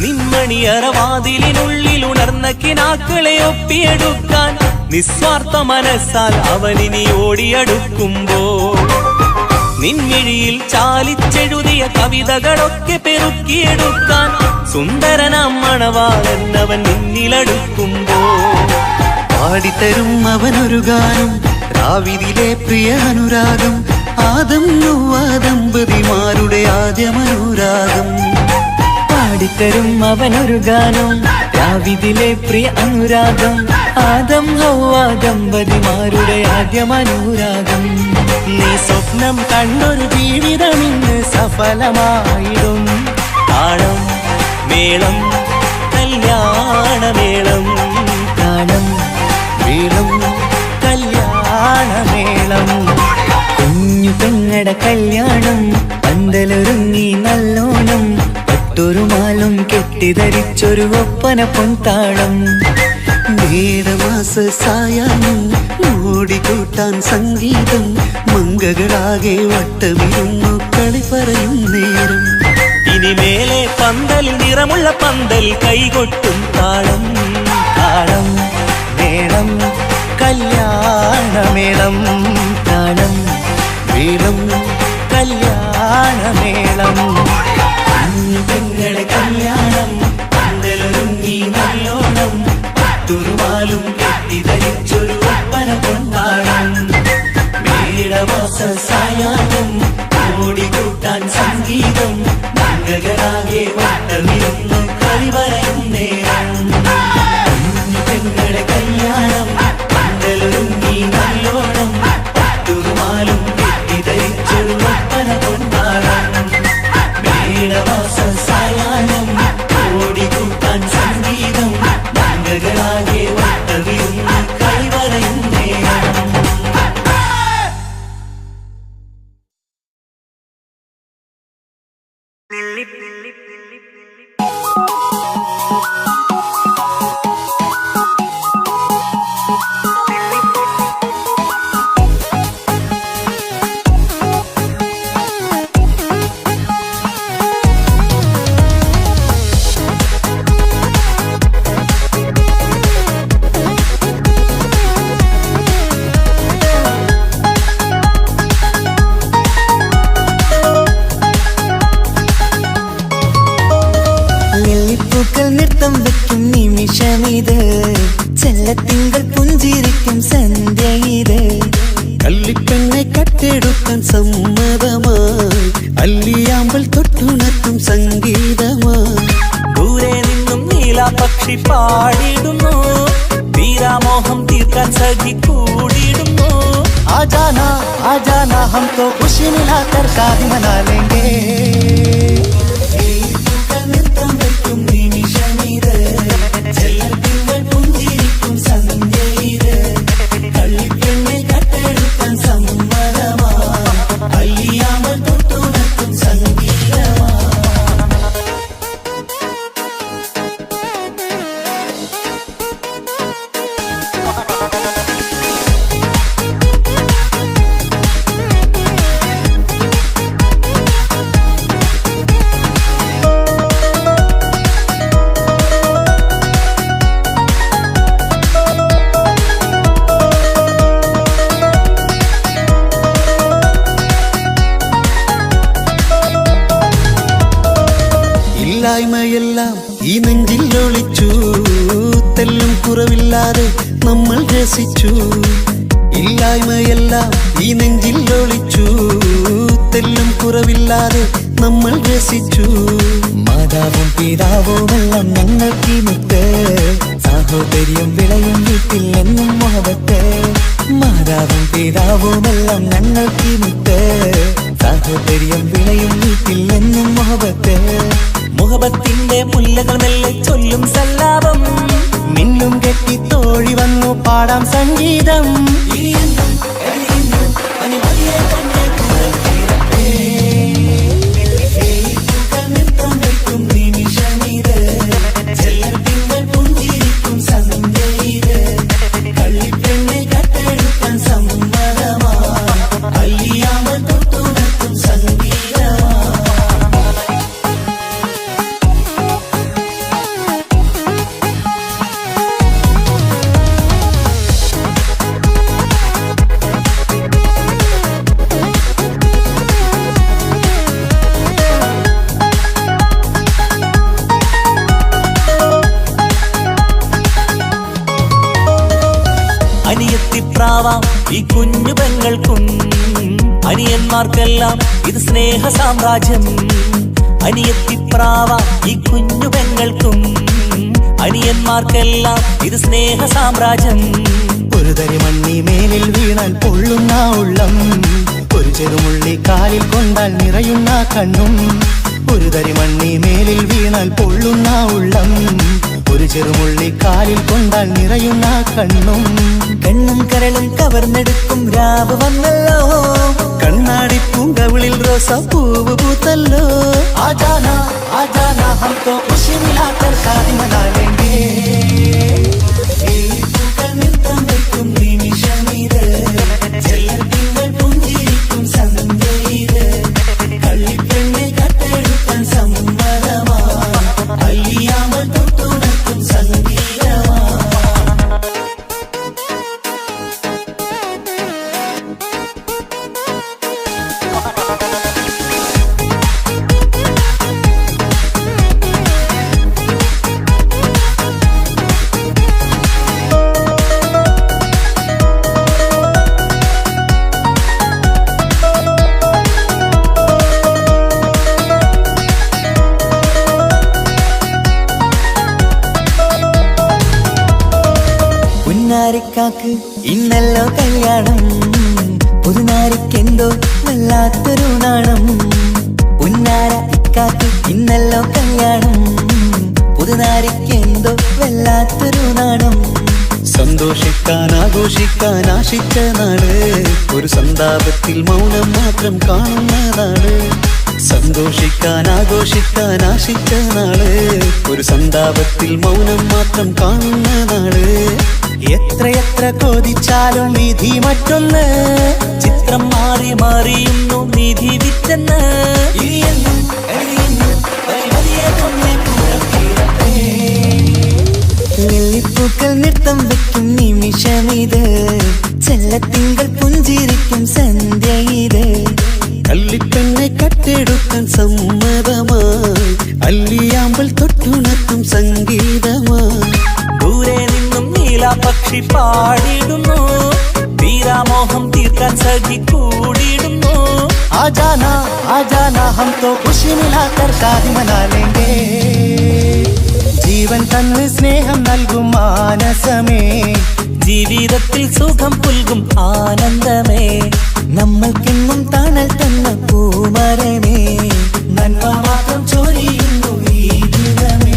നിന്മണിയറവാതിലിനുള്ളിൽ ഉണർന്ന കിനാക്കളെ ഒപ്പിയെടുക്കാൻ നിസ്വാർത്ഥ മനസ്സാൽ അവനിനി ഓടിയടുക്കുമ്പോൾ നിൻമിഴിയിൽ ചാലിച്ചെഴുതിയ കവിതകളൊക്കെ പെറുക്കിയെടുക്കാൻ സുന്ദരനാം മണവാളൻ അവൻ നിന്നിലടുക്കുമ്പോൾ പാടിത്തരും അവനൊരു ഗാനം രാവിതിലെ പ്രിയ അനുരാഗം ആദം നൊവ്വ ദമ്പതിമാരുടെ ആദ്യമനുരാഗം. പാടിത്തരും അവനൊരു ഗാനം രാവിതിലെ പ്രിയ അനുരാഗം ആദം ഹൗവ ദമ്പതിമാരുടെ ആദ്യമനുരാഗം. നീ സ്വപ്നം കണ്ടൊരു ജീവിതം ഇന്ന് സഫലമായിടും. താളം മേളം കല്യാണമേളം. താളം വീളും കല്യാണമേളം. കുഞ്ഞു പെങ്ങടെ കല്യാണം പന്തലൊരുങ്ങി നല്ലോണം പട്ടുറുമാലും കെട്ടിധരിച്ചൊരു ഒപ്പന പൊൻതാളം. മേടമാസ സായാഹ്നം ഓടിക്കൂട്ടാൻ സംഗീതം മംഗളാകെ വട്ടമിരുന്നു കളി പറയും നേരം. ഇനി മേലെ പന്തലിൽ നിറമുള്ള പന്തൽ കൈകൊട്ടും താളം. താളം മേളം കല്യാണമേളം. താളം വീളും കല്യാണമേളം. കുഞ്ഞു പെങ്ങളെ കല്യാണം പന്തലൊരുങ്ങി നല്ലോണം തുറുമാലും കെട്ടിധരിച്ചൊരു ഒപ്പന മേളമാസ സായാഹ്നം ഓടിക്കൂട്ടാൻ സംഗീതം മംഗളാകെ വട്ടമിരുന്നു കളിവരയും നേരം പെങ്ങളുടെ കല്യാണം പന്തലൊരുങ്ങി നല്ലോണം പട്ടുമാലും തെറ്റിദ്ധരിച്ചൊരു ഒപ്പന കൊണ്ടാടാം മേളമാസ സായാഹ്നം ഓടിക്കൂട്ടാൻ സംഗീതം മംഗളാകെ വട്ടമിരുന്നു കളിവരയും നേരം ലില്ലിപ്പൂക്കൾ നൃത്തം വെക്കും നിമിഷമിത് ചെല്ലത്തിങ്കൾ പുഞ്ചിരിക്കും സന്ധ്യ ഇത് കള്ളിപ്പെണ്ണെ കട്ടെടുക്കാൻ സമ്മതമായി അല്ലിയാമ്പൽ തൊട്ടുണർത്തും സംഗീതമായി ദൂരെ നിന്നും നീലാപക്ഷി പാടിടുന്നു വീരാമോഹം തീർക്കാൻ സഖി കൂടിയിടുന്നു आजाना हम तो खुशी मिलाकर शादी मना लेंगे നൃത്തം വെക്കും നിമിഷമിത് ചെല്ലത്തിങ്കൾ പുഞ്ചിരിക്കും സന്ധ്യ ഇത് കള്ളിപ്പെണ്ണെ കട്ടെടുക്കാൻ സമ്മതമാ അല്ലിയാമ്പൽ തൊട്ടുണർത്തും സംഗീതമാ ഇല്ലായ്മയെല്ലാം ഈ നെഞ്ചിൽ ഒളിച്ചു തെല്ലും കുറവില്ലാതെ നമ്മൾ രസിച്ചു ഇല്ലായ്മയെല്ലാം ഈ നെഞ്ചിൽ ഒളിച്ചു തെല്ലും കുറവില്ലാതെ നമ്മൾ രസിച്ചു മാതാവും പിതാവുമെല്ലാം ഞങ്ങൾക്ക് മുത്ത് സാഹോദര്യം വിളയും വീട്ടിൽ എന്നും മുഹബത്ത് മാതാവും പിതാവുമെല്ലാം ഞങ്ങൾക്ക് മുത്ത് സാഹോദര്യം വിളയും വീട്ടിൽ എന്നും മുഹബത്ത് മുഹബത്തിന്റെ മുല്ലകൾ മെല്ലെ ചൊല്ലും സല്ലാപം മിന്നും കെട്ടി തോഴി വന്നു പാടാം സംഗീതം നൃത്തം വെക്കും നിമിഷമിത് ചെല്ലത്തിങ്കൾ പുഞ്ചിരിക്കും സന്ധ്യ ഇത് കള്ളിപ്പെണ്ണെ കട്ടെടുക്കാൻ സമ്മതമാ അല്ലിയാമ്പൽ തൊട്ടുണർത്തും സംഗീതമാ അനിയത്തിപ്രാവാം ഈ കുഞ്ഞു പെങ്ങൾക്കും അനിയന്മാർക്കെല്ലാം ഇത് സ്നേഹ സാമ്രാജ്യം അനിയത്തിപ്രാവാം ഈ കുഞ്ഞു പെങ്ങൾക്കും അനിയന്മാർക്കെല്ലാം ഇത് സ്നേഹ സാമ്രാജ്യം ഒരു തരി മണ്ണി മേലിൽ വീണാൽ പൊള്ളുന്ന ഉള്ളം ഒരു ചെറുമുള്ളി കാലിൽ കൊണ്ടാൽ നിറയുന്ന കണ്ണും ഒരു തരി മണ്ണി മേലിൽ വീണാൽ പൊള്ളുന്ന ഉള്ളം ഒരു ചെറുമുള്ളി കാലിൽ കൊണ്ടാൽ നിറയുന്ന കണ്ണും കണ്ണും കരളും കവർന്നെടുക്കും രാവ് വന്നല്ലോ കണ്ണാടി പൂങ്കവിളിൽ റോസ പൂവ് പൂത്തല്ലോ आजाना हम तो खुशी मिलाकर शादी मना लेंगे നൃത്തം വെക്കും നിമിഷമിത് ചെല്ലത്തിങ്കൾ പുഞ്ചിരിക്കും സന്ധ്യ ഇത് കള്ളിപ്പെണ്ണെ കട്ടെടുക്കാൻ സമ്മതമാ അല്ലിയാമ്പൽ തൊട്ടുണർത്തും സംഗീതമാ ഇക്കാക്ക് ഇന്നല്ലോ കല്യാണം, പുതുനാരിക്കെന്തോ വല്ലാത്തൊരു നാണം. പുന്നാര ഇക്കാക്ക് ഇന്നല്ലോ കല്യാണം, പുതുനാരിക്കെന്തോ വല്ലാത്തൊരു നാണം. സന്തോഷിക്കാൻ ആഘോഷിക്കാൻ ആശിച്ച നാട്, ഒരു സന്താപത്തിൽ മൗനം മാത്രം കാണുന്ന നാട്. സന്തോഷിക്കാൻ ആഘോഷിക്കാൻ ആശിച്ച നാട്, ഒരു സന്താപത്തിൽ മൗനം മാത്രം കാണുന്ന നാട്. എത്രയെത്ര കൊതിച്ചാലും വിധി മറ്റൊന്ന്, ചിത്രം മാറി മാറിയുന്നു നിധി വിറ്റെന്ന്. വെള്ളിപ്പൂക്കൾ നൃത്തം വെക്കും നിമിഷമിത്, ചെല്ലത്തിങ്കൾ പുഞ്ചിരിക്കും സന്ധ്യ ഇത്. കള്ളിപ്പെണ്ണെ കട്ടെടുക്കാൻ സമ്മതമായി, അല്ലിയാമ്പൽ തൊട്ടുണർത്തും സംഗീതമായി. ദൂരെ നിന്നും നീലാപക്ഷി പാടിയിടുന്നു, തീരാമോഹം തീർക്കാൻ സഖി കൂടിയിടുന്നു. ആജാനാ ആജാനാ ഹം തോ ഖുശി മിലാകർ ഷാദി മനാ ലേംഗേ. ജീവൻ തന്ന് സ്നേഹം നൽകും മാനസമേ, ജീവിതത്തിൽ സുഖം പുൽകും ആനന്ദമേ. നമ്മൾക്കെന്നും തണൽ തന്ന പൂമരമേ, നന്മ മാത്രം ചൊരിയുന്നു ഈ ദിനമേ.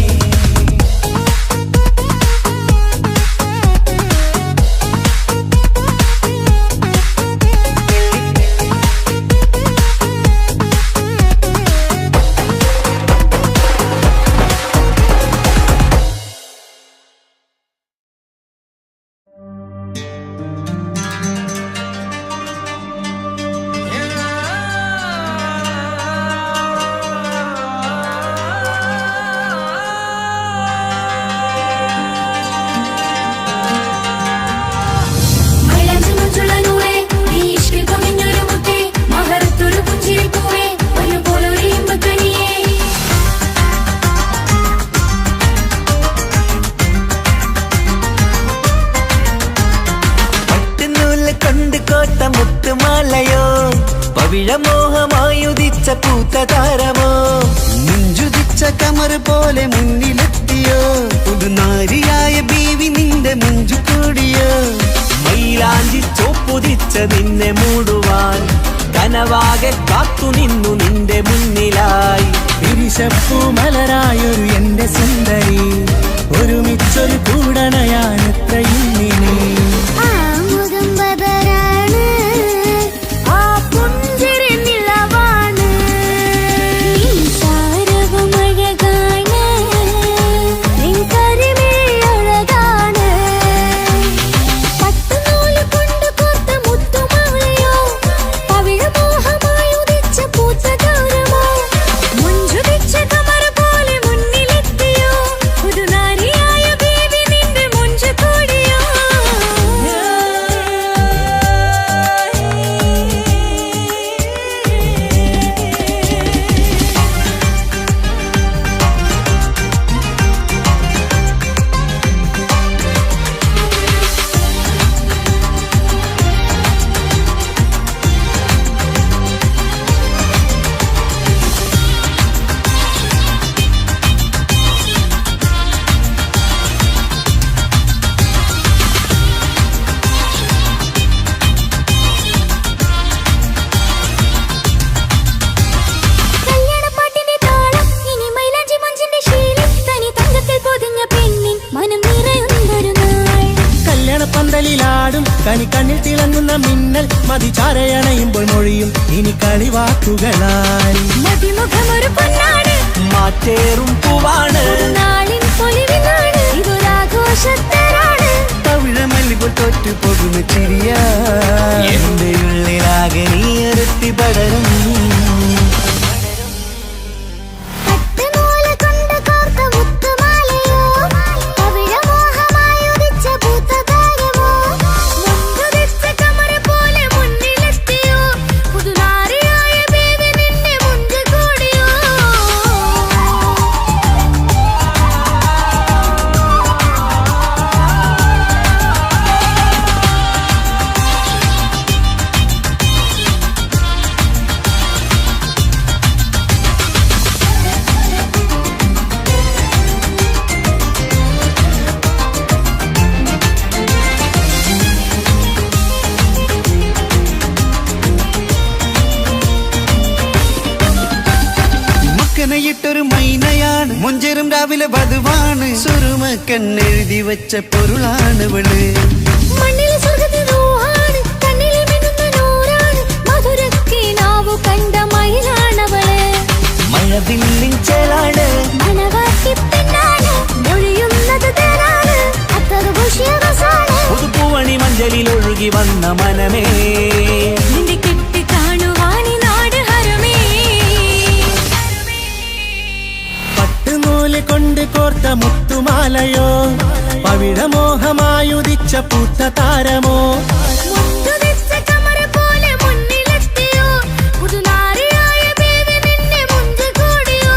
മുത്തുമാലയോ പവിഴമോഹമായുദിച്ച പൂത്ത താരമോ, മുഞ്ചുതിച്ച കമർ പോലെ മുന്നിലെത്തിയോ, പുതുനാരിയായ ബീവി നിന്റെ മുഞ്ചു കൂടിയോ. മൈലാഞ്ചി ചോപ്പുതിച്ച നിന്നെ മൂടുവാൻ കനവാകെ കാത്തു നിന്നു നിന്റെ മുന്നിലായി. വിരിശപ്പൂ മലരായൊരു എന്റെ സുന്ദരി, ഒരുമിച്ചൊരു കൂടണയാൻ എത്രയും നീ. ആ മുഖം ബദറാണ്, ആ പുഞ്ചിരി നിലവാണ്, സാരവും അഴകാണ്, നിൻ കരിമിഴി അഴകാണ്. പട്ടുനൂല് കൊണ്ട് കോർത്ത മുത്തുമാലയോ, പവിഴമോഹമായി ഉദിച്ച പൂത്ത താരമോ, മുഞ്ചുതിച്ച കമർ പോലെ മുന്നിലെത്തിയോ, പുതുനാരിയായ ബേബി നിന്റെ മുഞ്ചു കൂടിയോ. കല്യാണപ്പാട്ടിന്റെ താളം ഇനി മൈലാഞ്ചി മഞ്ചിന്റെ ശീലം, തനി തങ്കത്തിൽ പൊതിഞ്ഞ പെണ്ണിൻ മനം നിറയുന്നൊരു നാൾ. കല്യാണപ്പന്തലിലാടും കണി കണ്ണിൽ തിളങ്ങുന്ന മിന്നൽ, മതിചാരയണയുമ്പോൾ മൊഴിയും ഇനി കളിവാക്കുകളായി. മതിമുഖമൊരു പൊന്നാണ്, മാറ്റേറും പൂവാണ്, നാളിൻ പൊലിവിനാണ്, ഇതൊരാഘോഷത്തരാണ്. പവിഴമല്ലിപ്പോൾ തോറ്റു പോകുന്ന ചിരിയാ, എന്റെ ഉള്ളിലാകെ നീയൊരുത്തി പടരും. പട്ടുനൂല് കൊണ്ട് കോർത്ത മുത്തുമാലയോ, പവിഴമോഹമായി ഉദിച്ച പൂത്ത താരമോ, മുഞ്ചുതിച്ച കമർ പോലെ മുന്നിലെത്തിയോ, പുതുനാരിയായ ബേബി നിന്റെ മുഞ്ചു കൂടിയോ. രാവിലെ വധുവാണ് സുറുമക്കണ്ണെഴുതി വെച്ച പൊരുളാണിവള് മണ്ണിലെ സ്വർഗ്ഗത്തിൽ റൂഹാണ് കണ്ണിലെ മിന്നുന്ന നൂറാണ് മധുരക്കിനാവു കണ്ട മയിലാണവള് മഴവില്ലിൻ ചേലാണ് മണവാട്ടി പെണ്ണാണ് മൊഴിയുന്നത് തേനാണ് അത്ര ഖുഷിയറസാണ് പുതുപ്പൂവണി മഞ്ചലിൽ ഒഴുകി വന്ന മനമേ നിന്റെ കെട്ടി കാണുവാനി നാട് ഹരമേ പട്ടുനൂല് കൊണ്ട് കോർത്ത മുത്തുമാലയോ പവിഴമോഹമായുദിച്ച പൂത്ത താരമോ മുത്തുതിച്ച കമറ് പോലെ മുന്നിലെത്തിയോ പുതുനാരിയായ ബേബി നിന്നെ മുഞ്ചു കൂടിയോ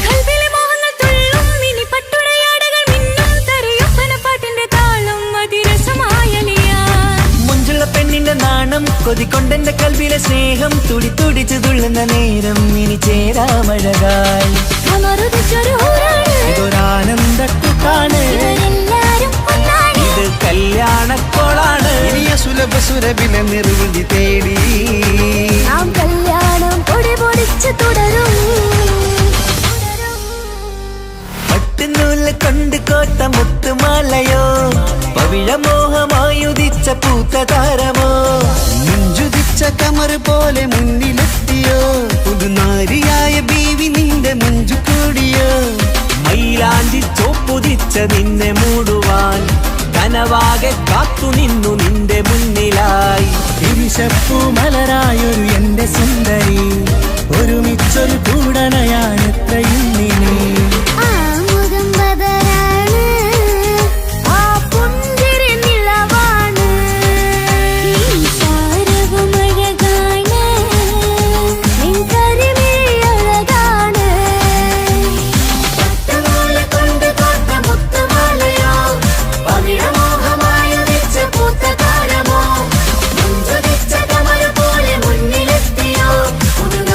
കൽവിലെ മോഹങ്ങൾ തുള്ളും ഇനി പട്ടുടയാടകൾ മിന്നും തരയൊപ്പന പാട്ടിന്റെ താളം അതിരസമായലിയാ മുഞ്ചുള്ള പെണ്ണിന്റെ നാണം കൊതിക്കൊണ്ടെന്റെ കൽവിലെ സ്നേഹം തുടി തുടിച്ചു തുള്ളുന്ന നേരം ഇനി ചേരാമഴകായി കമറുതിച്ചൊരു ഊരാണ് ഇതൊരാനന്ദക്കുട്ടാണ് ഇവരെല്ലാരും ഒന്നാണ് ഇത് കല്യാണക്കോളാണ് ഇനിയ സുലഭ സുരഭിലെ നിർവൃതി തേടി നാം കല്യാണം പൊടി പൊടിച്ച് തുടരും പട്ടുനൂല് കൊണ്ട് കോത്ത മുത്തുമാലയോ പവിഴമോഹമായുദിച്ച പൂത്ത താരമോ മുഞ്ചുതിച്ച കമറ് പോലെ മുന്നിലെത്തിയോ പുതുനാരിയായ ബീവി നിന്റെ മുഞ്ചു കൂടിയോ മൈലാഞ്ചി ചോപ്പുതിച്ച നിന്നെ മൂടുവാൻ കനവാകെ കാത്തു നിന്നു നിന്റെ മുന്നിലായി തിരിശപ്പൂ മലരായൊരു എന്റെ സുന്ദരി ഒരുമിച്ചൊരു കൂടണയാണെത്രയും നീ ആ മുഖം ബദറാണ് ആ പുഞ്ചിരി നിലവാണ് ഈ സാരവും അഴകാണ് നിൻ കരിമിഴി അഴകാണ് പട്ടുനൂല് കൊണ്ട് കോർത്ത മുത്തുമാലയോ പവിഴമോഹമായുദിച്ച പൂത്ത താരമോ മുഞ്ചുതിച്ച കമറ് പോലെ മുന്നിലെത്തിയോ പുതുനാരിയായ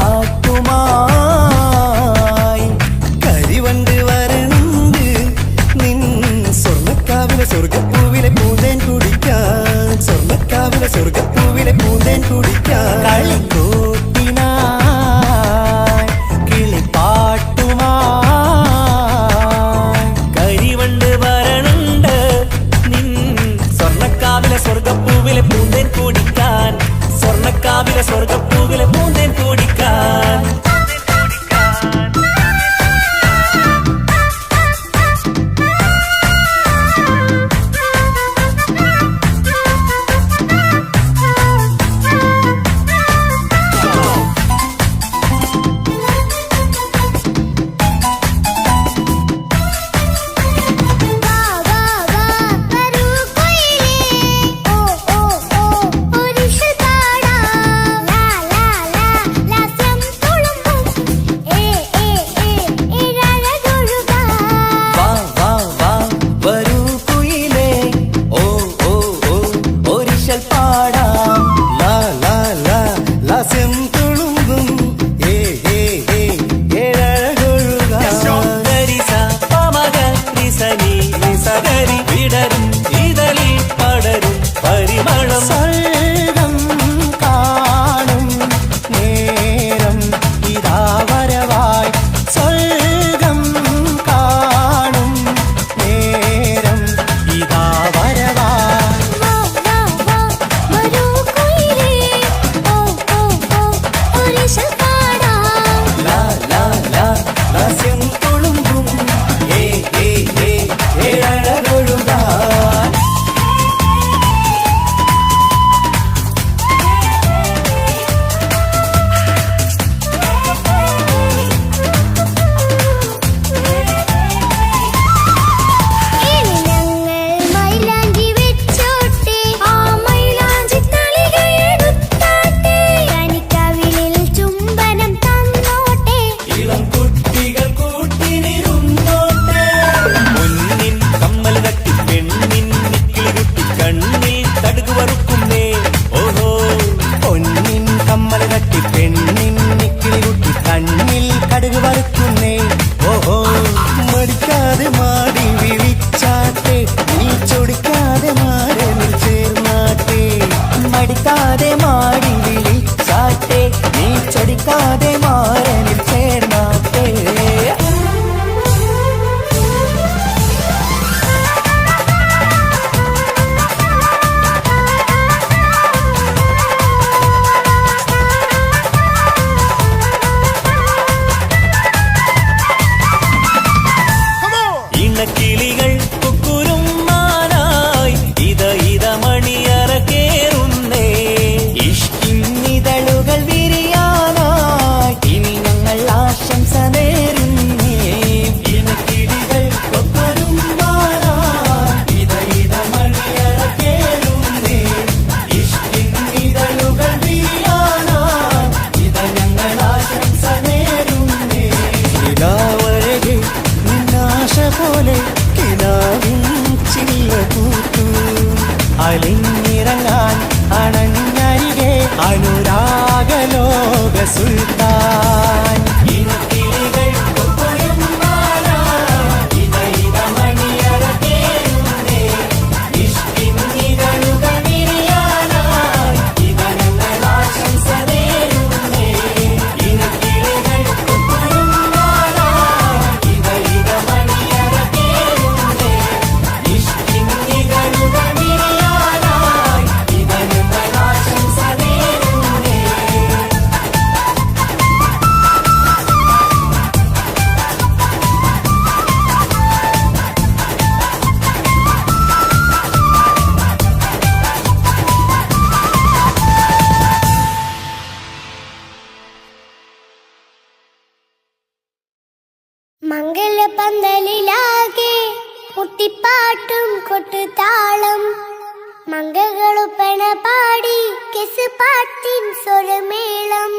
പാട്ടുമായി കരിവണ്ട് വരണുണ്ട് നിൻ സ്വർണ്ണക്കാവിലെ സ്വർഗപ്പൂവിലെ പൂന്തേൻ കുടിക്കാൻ സ്വർണ്ണക്കാവിലെ സ്വർഗപ്പൂവിലെ പൂന്തേൻ കുടിക്കാൻ കളിക്കൂട്ടിനായി കിളിപ്പാട്ടുമായി കരിവണ്ട് വരണുണ്ട് നിൻ സ്വർണ്ണക്കാവിലെ സ്വർഗപ്പൂവിലെ പൂന്തേൻ കുടിക്കാൻ സ്വർണ്ണക്കാവിലെ സ്വർഗപ്പൂവിലെ പൂന്തേൻ കുടിക്കാൻ വാ വാ വാ വരൂ കുയിലേ ഓ ഓ ഓ ഒരിഷൽ പാടാം ലാ ലാ ലാ ലാസ്യം തുളുമ്പും ഏ ഏ ഏ ഏഴഴകൊഴുകാം വാ വാ വാ വരൂ കുയിലേ ഓ ഓ ഓ ഒരിശൽ പാടാം ലാ ലാ ലാ ലാസ്യം തുളുമ്പും ഏ ഏ ഏ ഏഴഴകൊഴുകാൻ ഗരിസ പമഗ നിസനി നിസഗരി വിടരും ഇതളിൽ പടരും പരിമളം സ്വർഗം കാണും നേരം ഇതാ വരവായി സ്വർഗം കാണും നേരം ഇതാ വരവായി വാ വാ വാ വരൂ കുയിലേ ഓ ഓ ഓ ഒരിഷൽ പാടാം ലാ ലാ ലാ ലാസ്യം തുളുമ്പും ഏ ഏ ഏ ഏഴഴകൊഴുകാൻ ഇനി ഞങ്ങൾ മൈലാഞ്ചി വെച്ചോട്ടെ ആ മൈലാഞ്ചി തളികയെടുത്താട്ടെ കനിക്കവിളിൽ ചുംബനം തന്നോട്ടെ ഇളം കുട്ടികൾ കൂട്ടിനിരുന്നോട്ടെ പൊന്നിൻ കമ്മൽ തട്ടി പെണ്ണിൻ നിക്കിളികുട്ടി കണ്ണിൽ കടുക് വറുക്കുന്നേ ഓഹോ പൊന്നിൻ കമ്മൽ തട്ടി പെണ്ണിൻ നിക്കിളികുട്ടി കണ്ണിൽ കടുക് വറുക്കുന്നേ ഓഹോ മടിക്കാതെ മാടി വിളിച്ചാട്ടെ നീ ചൊടിക്കാതെ മാരനിൽ ചേർന്നാട്ടെ മടിക്കാതെ മാടി വിളിച്ചാട്ടെ നീ ചൊടിക്കാതെ മാറനിൽ ചേർന്നാട്ടെ ഇണക്കിളികൾ കുക്കുരുമാനായി ഇത മണിയറ കേറുന്നേ ഇഷ്കിന്നിതളുകൾ വിരിയാനായി ഇനി ഞങ്ങൾ ആശംസ നേരുന്നേ ഇണക്കിടികൾ കൊക്കൊരുമ്പാനായി ഇത മണിയറ കേറുന്നേ ഇഷ്കിന്നിതളുകൾ വീഴാനായി ഇത ഞങ്ങൾ ആശംസ നേരുന്നേ നിലാവഴകെ നിന്നാശ പോലെ കിനാവിൻ ചില്ല കൂട്ടു അലിഞ്ഞിറങ്ങാൻ അണഞ്ഞരികെ അനുരാഗലോക സുൽത്താൻ ഇണക്കിളികൾ കൊക്കൊരുമ്പാനായി ഇത മണിയറ കേറുന്നേ ഇഷ്കിന്നിതളുകൾ വീഴാനായി ഇത ഞങ്ങൾ ആശംസ നേരുന്നേ ഇണക്കിളികൾ കൊക്കൊരുമ്പാനായി ഇത മണിയറ കേറുന്നേ ഇഷ്കിന്നിതളുകൾ വീഴാനായി ഇത ഞങ്ങൾ ആശംസ നേരുന്നേ മംഗലപന്തലിലാകെ മുട്ടിപ്പാട്ടും കൊട്ടുതാളം മംഗകളുപ്പണ പാടി കെസ് പാട്ടിൻ സ്വരമേളം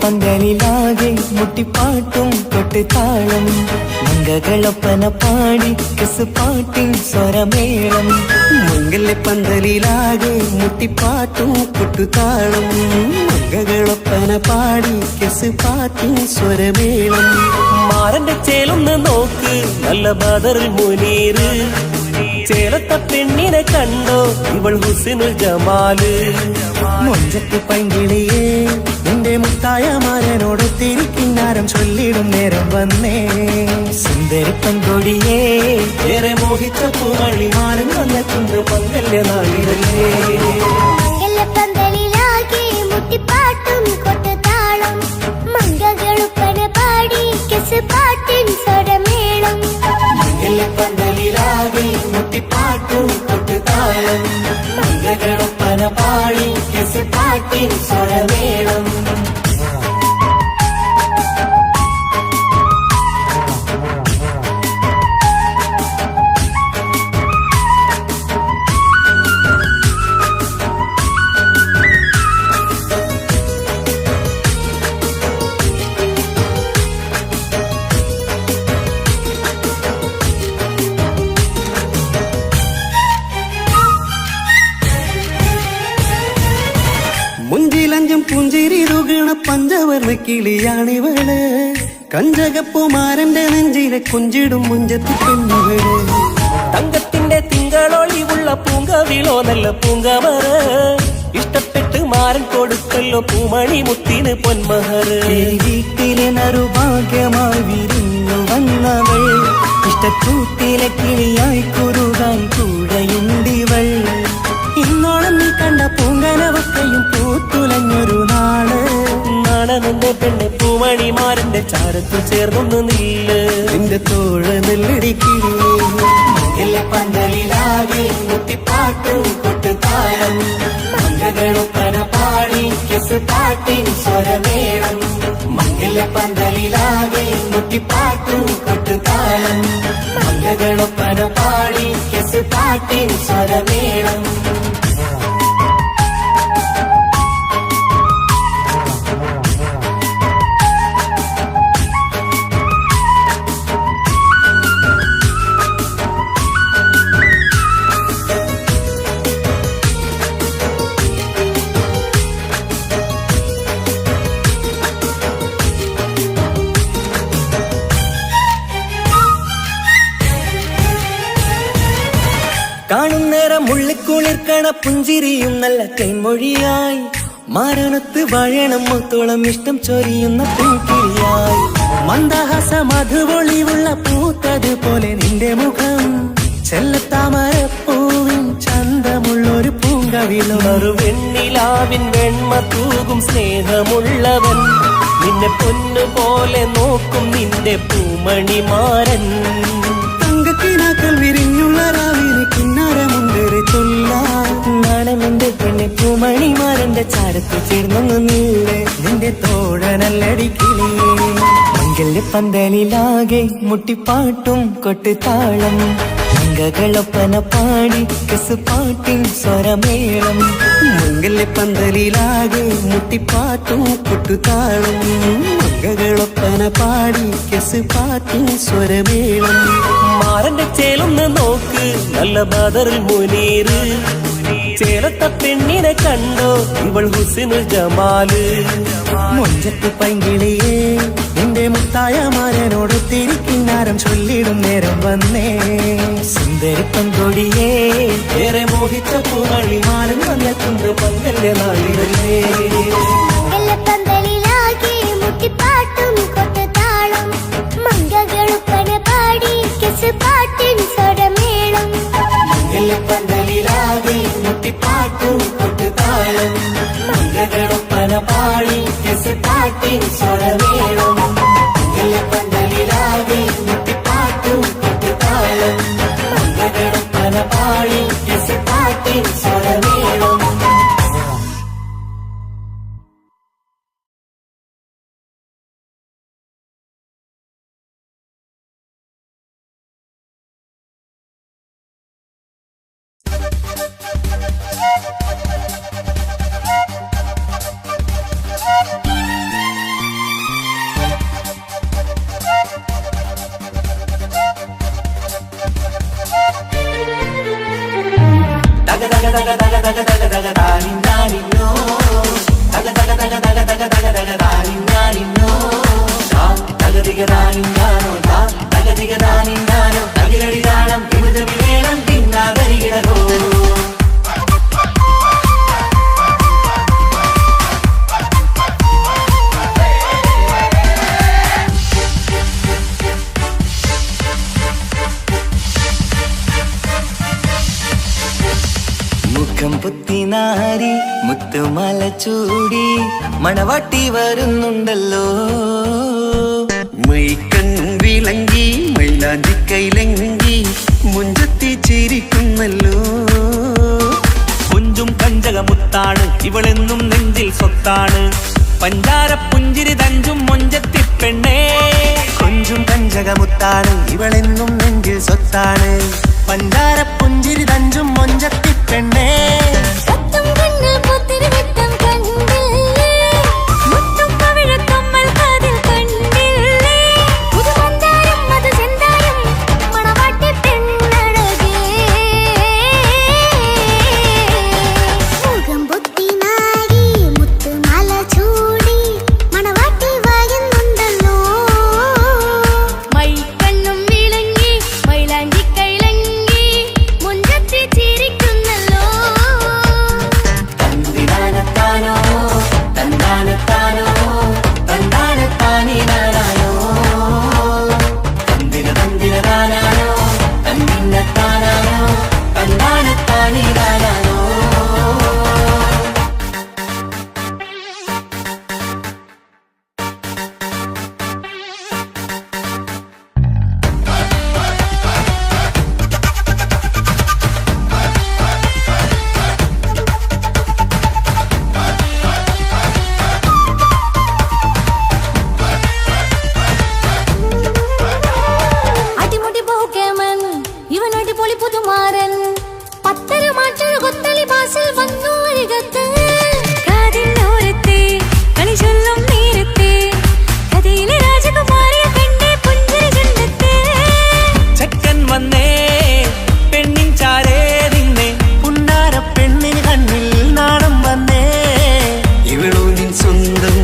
പന്തലിലാകെ മുട്ടിപ്പാട്ടും കൊട്ടുതാളം മംഗകളൊപ്പന പാടി കിസ് പാട്ടിൻ സ്വരമേളം മംഗല്യ പന്തലിലാകെ മുട്ടിപ്പാട്ടും കൊട്ടുതാളം മംഗകളൊപ്പന പാടി കെസ് പാട്ടിൻ സ്വരമേളം മാറന്റെ ചേലൊന്ന് നോക്ക് നല്ല ബദറിൽ മുനീറ് ചേലത്ത പെണ്ണിനെ കണ്ടോ ഇവൾ ഹുസിനുൽ ജമാല് മൊഞ്ചത്തി പൈങ്കിളിയേ നിന്റെ മുത്തായ മാരനോട് തിരിക്കിന്നാരം ചൊല്ലിടും നേരം വന്നേ സുന്ദരി പെൺകൊടിയേ ഏറെ മോഹിച്ച പൂമണിമാരൻ വന്നെത്തുന്ന പങ്കല്യ നാളിരല്ലേ മംഗലപ്പന്തലിലാകെ മുട്ടിപ്പാട്ടും കൊട്ടുതാളം മംഗകളുപ്പന പാടി കെസ് പാട്ടിൻ സ്വരമേളം പന്തലിലാകെ മുട്ടിപ്പാട്ടും കൊട്ടുതാളം മംഗകളൊപ്പന പാടി കിസ് പാട്ടിൻ സ്വരമേളം മുഞ്ചിലഞ്ചും പുഞ്ചിരി തുകണ പഞ്ചവർണ്ണ കിളിയാണിവള് കഞ്ചകപ്പുമാരന്റെ നെഞ്ചിലെ കുഞ്ചിടും മുഞ്ചത്തി പെണ്ണുകള് തങ്കത്തിന്റെ തിങ്കളൊളിവുള്ള പൂങ്കവിളോ നല്ല പൂങ്കമറ ഇഷ്ടപ്പെട്ട് മാരൻ കൊടുക്കല്ലോ പൂമണി മുത്തിന് പൊന്മഹറ് വീട്ടിലെ നറുഭാഗ്യമായി വിരിഞ്ഞു വന്നവൾ ഇഷ്ടക്കൂട്ടിലെ കിളിയായി കുറുകാൻ കൂടെയുണ്ടിവൾ ഇന്നോളം നീ കണ്ട പൂങ്കനവക്കയും പൂത്തുലഞ്ഞൊരു നാള് നാണനന്റെ പെണ്ണെ പൂമണിമാരന്റെ ചാരത്തു ചേർന്നൊന്ന് നില്ല് നിന്റെ തോഴ നെല്ലടിക്കിളിയേ പന്തലിലാകെ മുട്ടിപ്പാട്ടും കൊട്ടുതാളം മംഗകളൊപ്പന പാടി കിസ് പാട്ടിൻ സ്വരമേളം പന്തലിലാകെ മുട്ടിപ്പാട്ടും കൊട്ടുതാളം മംഗകളൊപ്പന പാടി കിസ് പാട്ടിൻ സ്വരമേളം കാണുന്നേരം മുള്ളിക്കുളിർക്കണ പുഞ്ചിരിയും നല്ല തേൻമൊഴിയായി മാരണത്ത് വാഴണം മുത്തോളം ഇഷ്ടം ചൊരിയുന്ന പൂക്കിളിയായി മന്ദഹാസ മധുപൊളിവുള്ള പൂത്തതുപോലെ നിന്റെ മുഖം ചെല്ലത്താമരപ്പൂവിൻ ചന്തമുള്ളൊരു പൂങ്കവിളും വെണ്ണിലാവിൻ വെണ്മ തൂകും സ്നേഹമുള്ളവൻ നിന്നെ പൊന്നുപോലെ നോക്കും നിന്റെ പൂമണിമാരൻ തങ്കക്കിനാക്കൾ വിരിഞ്ഞുള്ള രാവിലെ കിന്നാരമുണ്ടേറെ ചൊല്ലാൻ നാണമെന്റെ പെണ്ണെ പൂമണിമാരന്റെ ചാരത്ത് ചേർന്നൊന്നു നീളെ നിന്റെ തോഴനല്ലടിക്കിളിയേ മംഗല്യ പന്തലിലാകെ മുട്ടിപ്പാട്ടും കൊട്ടുതാളം മംഗകളൊപ്പന പാടി കിസ് പാട്ടിൻ സ്വരമേളം മംഗല്യ പന്തലിലാകെ മുട്ടിപ്പാട്ടും കൊട്ടുതാളം മംഗകളൊപ്പന പാടി കെസ് പാട്ടിൻ സ്വരമേളം മാറന്റെ ചേലൊന്ന് നോക്ക് നല്ല ബദറിൽ മുനീറ് ചേലത്ത പെണ്ണിനെ കണ്ടോ ഇവൾ ഹുസിനുൽ ജമാല് മൊഞ്ചത്തി പൈങ്കിളിയേ നിന്റെ മുത്തായ മാരനോട് തിരിക്കിന്നാരം ചൊല്ലിടും നേരം വന്നേ സുന്ദരി പെൺകൊടിയേ ഏറെ മോഹിച്ച പൂമണിമാരൻ വന്നെത്തുന്ന പങ്കല്യ നാളിരല്ലേ മംഗലപ്പന്തലിലാകെ മുട്ടിപ്പാട്ടും കൊട്ടുതാളം മംഗകളുപ്പന പാടി കെസ് പാട്ടിൻ സ്വരമേളം പന്തലിലാകെ മുട്ടിപ്പാട്ടും കൊട്ടുതാളം മംഗകളൊപ്പന പാടി കിസ് പാട്ടിൻ സ്വരമേളം പന്തലിലാകെ മുട്ടിപ്പാട്ടും കൊട്ടുതാളം മംഗകളൊപ്പന പാടി കിസ് പാട്ടിൻ സ്വരമേളം തക തക തക തക തക തക താനിന്നാനിന്നോ തക തക തക തക തക തക തക താനിന്നാനിന്നോ തകതിക താനിന്നാനോ തകതിക താനിന്നാനോ തകിലടി താളം വിമുതമി വേണം തിന്നാതരികിടോ മുഖം പുത്തിനാരി മുത്തുമാല ചൂടി മണവാട്ടി വരുന്നുണ്ടല്ലോ മൈക്കണ്ണും വിളങ്ങി മൈലാഞ്ചി കൈലങ്കി മുഞ്ചത്തി ചിരിക്കുന്നല്ലോ കുഞ്ചും കഞ്ചകമുത്താണ് ഇവളെന്നും നെഞ്ചിൽ സ്വത്താണ് പഞ്ചാര പുഞ്ചിരി തഞ്ചും മൊഞ്ചത്തി പെണ്ണേ കൊഞ്ചും കഞ്ചകമുത്താണ് ഇവളെന്നും നെഞ്ചിൽ സ്വത്താണ് പഞ്ചാര പുഞ്ചിരി തഞ്ചും മൊഞ്ചത്തി പെണ്ണേ സത്തം കണ്ണ് പുത്തിരി വെട്ടം കണ്ടില്ലേ മുത്തും പവിഴക്കമ്മൽ കാതിൽ കണ്ടില്ലേ പുതുമന്ദാരം മധു ചെന്താരം മണവാട്ടി പെണ്ണഴകേ മുഖം പൊത്തി നാരി മുത്തുമാല ചൂടി മണവാട്ടി വായുന്നുണ്ടല്ലോ മൈക്കണ്ണും വിളങ്ങി മൈലാഞ്ചി കൈലങ്കി മുഞ്ചത്തി ചിരിക്കുന്നല്ലോ തന്തിനാനത്താനോ തന്താനത്താനോ തന്താനത്താനിനാനോ തന്തിന തന്തിനതാനാനോ തന്നിന്നത്താനാനോ തന്താനത്താനിനാനോ അടിമുടി പോകേമൻ ഇവനടി പൊളി പുതുമാരൻ പത്തര മാറ്റൊരു കൊത്തളി ബാസിൽ വന്നു അരികത്ത് കാതിനോരത്തെ കളി ചൊല്ലും നേരത്തെ കഥയിലെ രാജകുമാരിയെ കണ്ടേ പുഞ്ചിരി ചുണ്ടത്തെ ചെക്കൻ വന്നേ പെണ്ണിൻ ചാരേ നിന്നേ പുന്നാര പെണ്ണിന് കണ്ണിൽ നാണം വന്നേ ഇവളോ നിൻ സ്വന്തം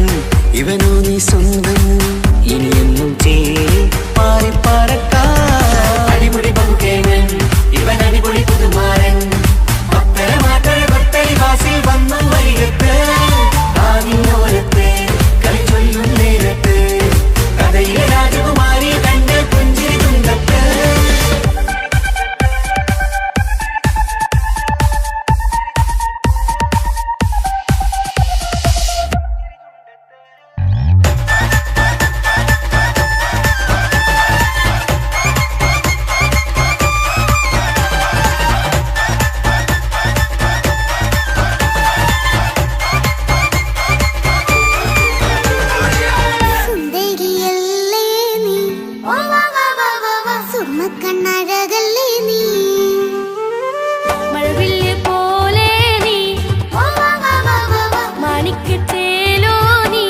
ഇവനോ നീ സ്വന്തം ഇനിയെന്നും പാറി പറക്കാൻ അടിമുടി പങ്കുകേമൻ ഇവൻ അടിപൊളി പുതുമാരൻ പത്തര മാറ്റൊരു കൊത്തളി ബാസിൽ വന്നു വരികത്ത് കാവിനോരത്ത് കളി ചൊല്ലും നേരത്ത് കഥയിലെ രാജകുമാരി കണ്ട് പുഞ്ചിരി തുണ്ടത്ത് സുന്ദരിയല്ലേ നീ സുർമ്മക്കണ്ണഴകല്ലേ നീ മഴവില്ല് പോലെ നീ മാണിക്കത്തേലോ നീ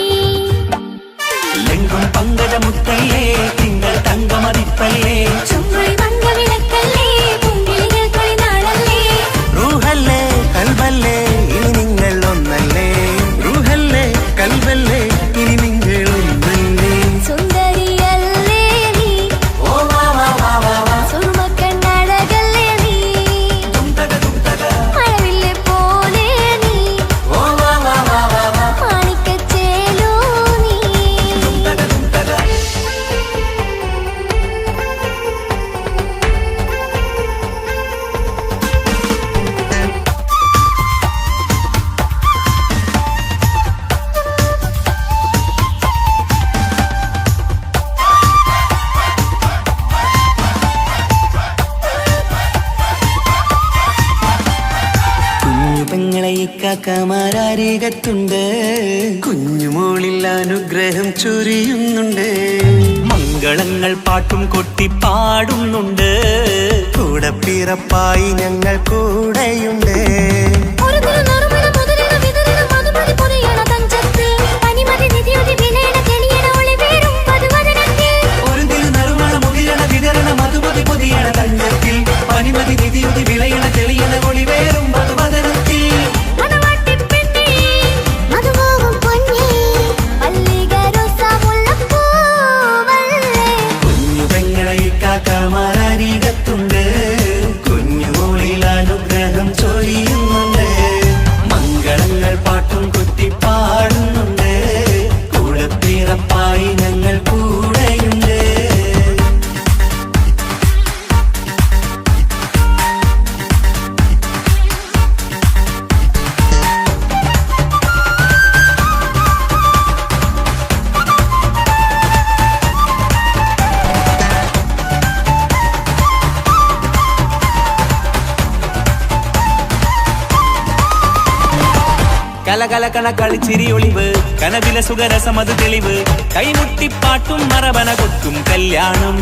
എങ്കും പങ്കജമുത്തല്ലേ തിങ്കൾ തങ്കമതിപ്പല്ലേ ചുമഴി മംഗവിളക്കല്ലേ പുങ്കിളികൾ കളിനാളല്ലേ റൂഹല്ലേ കൽബല്ലേ ഇനി നിങ്ങൾ ഒന്നല്ലേ റൂഹല്ലേ കൽവല്ലേ ഇനി നിങ്ങൾ ഒന്നല്ലേ സുന്ദരിയല്ലേ നീ സുർമ്മക്കണ്ണഴകല്ലേ നീ മഴവില്ല് പോലെ നീ മാണിക്കച്ചേലോ നീ കുഞ്ഞു പെങ്ങളെ ഇക്കാക്കമാരാരികത്തുണ്ട് കുഞ്ഞുമോളിൽ അനുഗ്രഹം ചൊരിയുന്നുണ്ട് മംഗളങ്ങൾ പാട്ടും കൊട്ടി പാടുന്നുണ്ട് കൂടെ പിറപ്പായി ഞങ്ങൾ കൂടെയുണ്ട് ഒരു നറുമണ മുതലിന വിതരണ മധുമതി പൊതിയണ തഞ്ചത്തിൽ പനിമതി നിധിയുടെ വിലയണ തെളിയണ ഒളിവേറും പതുവദനത്തിൽ ഒരു നറുമണ മുതിരണ വിതരണ മധുമതി പൊതിയണ തഞ്ഞത്തിൽ പനിമതി നിധിയുതി വിളയണ തെളിയണ ഒളിവേറും കലകലകണ കളിച്ചിരി ഒളിവ് കനവിലെ സുഖരസമത് തെളിവ് കൈമുട്ടിപ്പാട്ടും മറവന കൊട്ടും കല്യാണം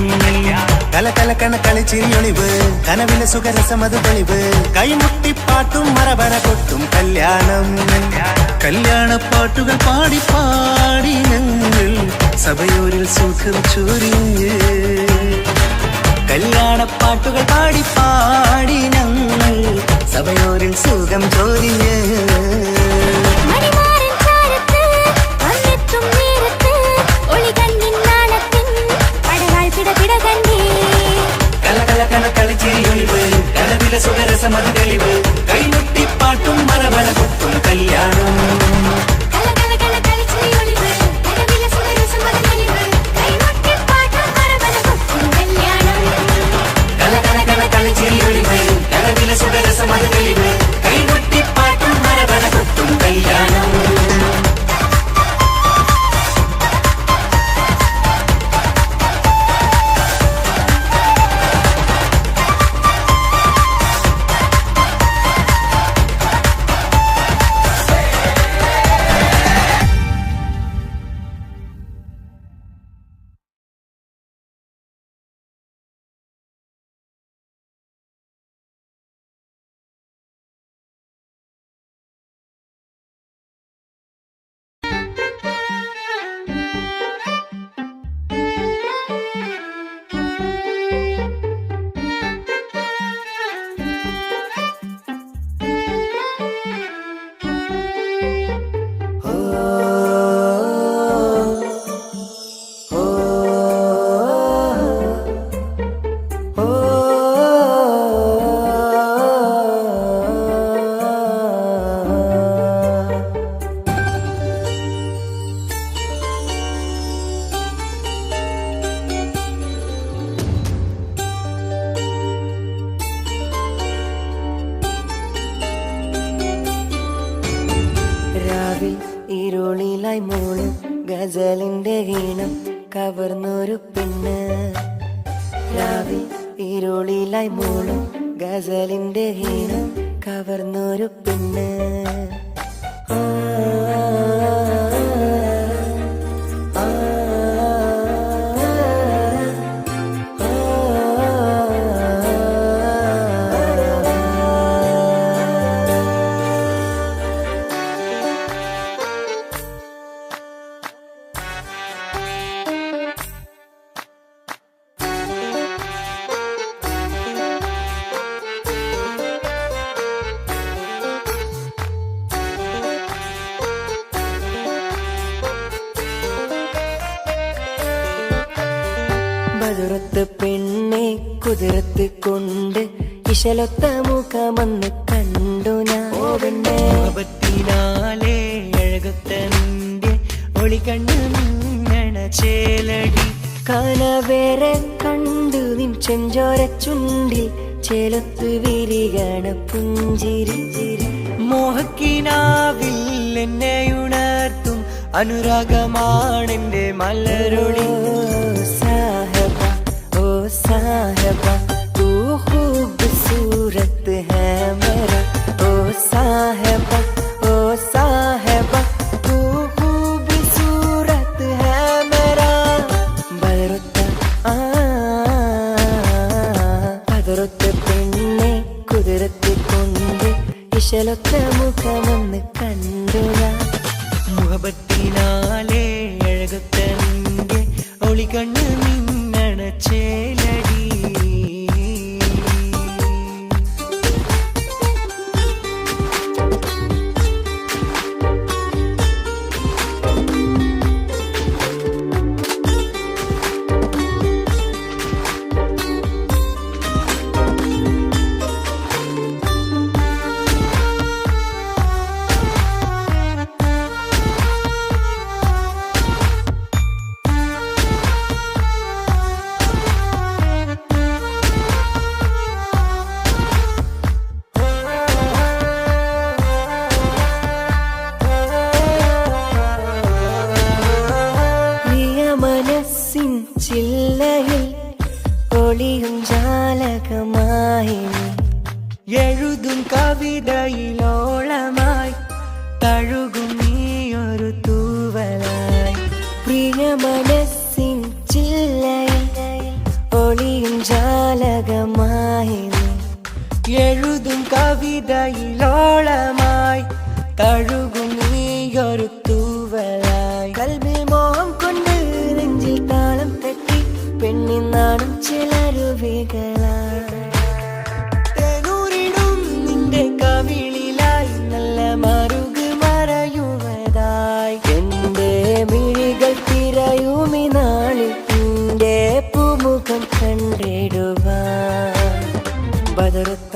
കലകലകണ കളിച്ചിരിയൊളിവ് കനവിലെ സുഖരസമത് തെളിവ് കൈമുട്ടിപ്പാട്ടും മറവന കൊട്ടും കല്യാണം കല്യാണപ്പാട്ടുകൾ പാടി പാടി ഞങ്ങൾ സഭയോരിൽ സുഖം ചൊരിഞ്ഞ് കല്യാണപ്പാട്ടുകൾ പാടി പാടി ഞങ്ങൾ സഭയോരിൽ സുഖം ചോരിഞ്ഞ് മണിമാരൻ ചാരത്ത് വന്നെത്തും നേരത്ത് ഒളികണ്ണിൻ നാളത്തിൻ പടവാൾ പിടപിട കണ്ടേ കലകലകണ കളിച്ചിരിയൊളിവ് കനവിലെ സുഖരസമത് തെളിവ് കൈമുട്ടിപ്പാട്ടും മറവന കൊട്ടും കല്യാണം കലകലകണ കളിച്ചിരിയൊളിവ് കനവിലെ സുഖരസമത് തെളിവ് കൈമുട്ടിപ്പാട്ടും മറവന കൊട്ടും കല്യാണം കലകലകണ കളിച്ചിരിയൊളിവ് കനവിലെ സുഖരസമത് തെളിവ് കൈമുട്ടിപ്പാട്ടും മറവന കൊട്ടും കല്യാണം രാവിൽ ഇരുളിലായി മോളും ഗസലിന്റെ ഈണം കവർന്നൊരു പെണ്ണ് രാവിൽ ഇരുളിലായി മോളും ഗസലിന്റെ ഈണം കവർന്നൊരു പെണ്ണ് ആ, ആ, ആ, ബദുറത്ത് പെണ്ണെ കുതിരത്ത് കൊണ്ട് ഇശലൊത്ത മുഖമെന്ന് കണ്ടു ഞാൻ മുഹബത്തിനാലേ അഴകൊത്ത നിന്റെ ഒളികണ്ണ് മിന്നണ ചേലടി കനവേറെ കണ്ടു നിൻ ചെഞ്ചോര ചുണ്ടിൽ ചേലത്ത് വിരികണ പുഞ്ചിരി മോഹക്കിനാവിൽ എന്നെ ഉണർത്തും അനുരാഗമാണെന്റെ മലരൊളി സാഹബ ഓ സാഹബ തൂ ഖൂബ്സൂരത് ഹൈ മേരാ ഓ സാഹബ ഓ സാഹബ തൂ ഖൂബ്സൂരത് ഹൈ മേരാ ബദറുത്ത ബദറുത്ത പെണ്ണെ കുതിരത്ത് കൊണ്ട് ഇശലൊത്ത മുഖമെന്ന് കണ്ടു ഞാൻ മുഹബത്തിനാലേ അഴകൊത്ത നിന്റെ ഒളികണ്ണ് മിന്നണ ചേലടി മനസ്സിൻ ചില്ലയിൽ ഒളിയും ജാലകമായി എഴുതും കവിതയിലോളമായി തഴുകും നീയൊരു തൂവലായി പ്രിയ മനസ്സിൻ ചില്ലയിൽ ഒളിയും ജാലകമായി എഴുതും കവിതയിലോളമായി തഴുകും നീയൊരു തൂവലായി കൽവിൽ മോഹം കൊണ്ട് നെഞ്ചിൽ താളം തട്ടി പെണ്ണിൻ നാടും ചിലരുവികളായി തേനൂരിടും നിന്റെ കവിളിലായി നല്ല മറുക് മറയുവതായി എന്റെ മിഴികൾ തിരയുമി നാളിൽ നിന്റെ പൂമുഖം കണ്ടിടുവാൻ ബദറുത്ത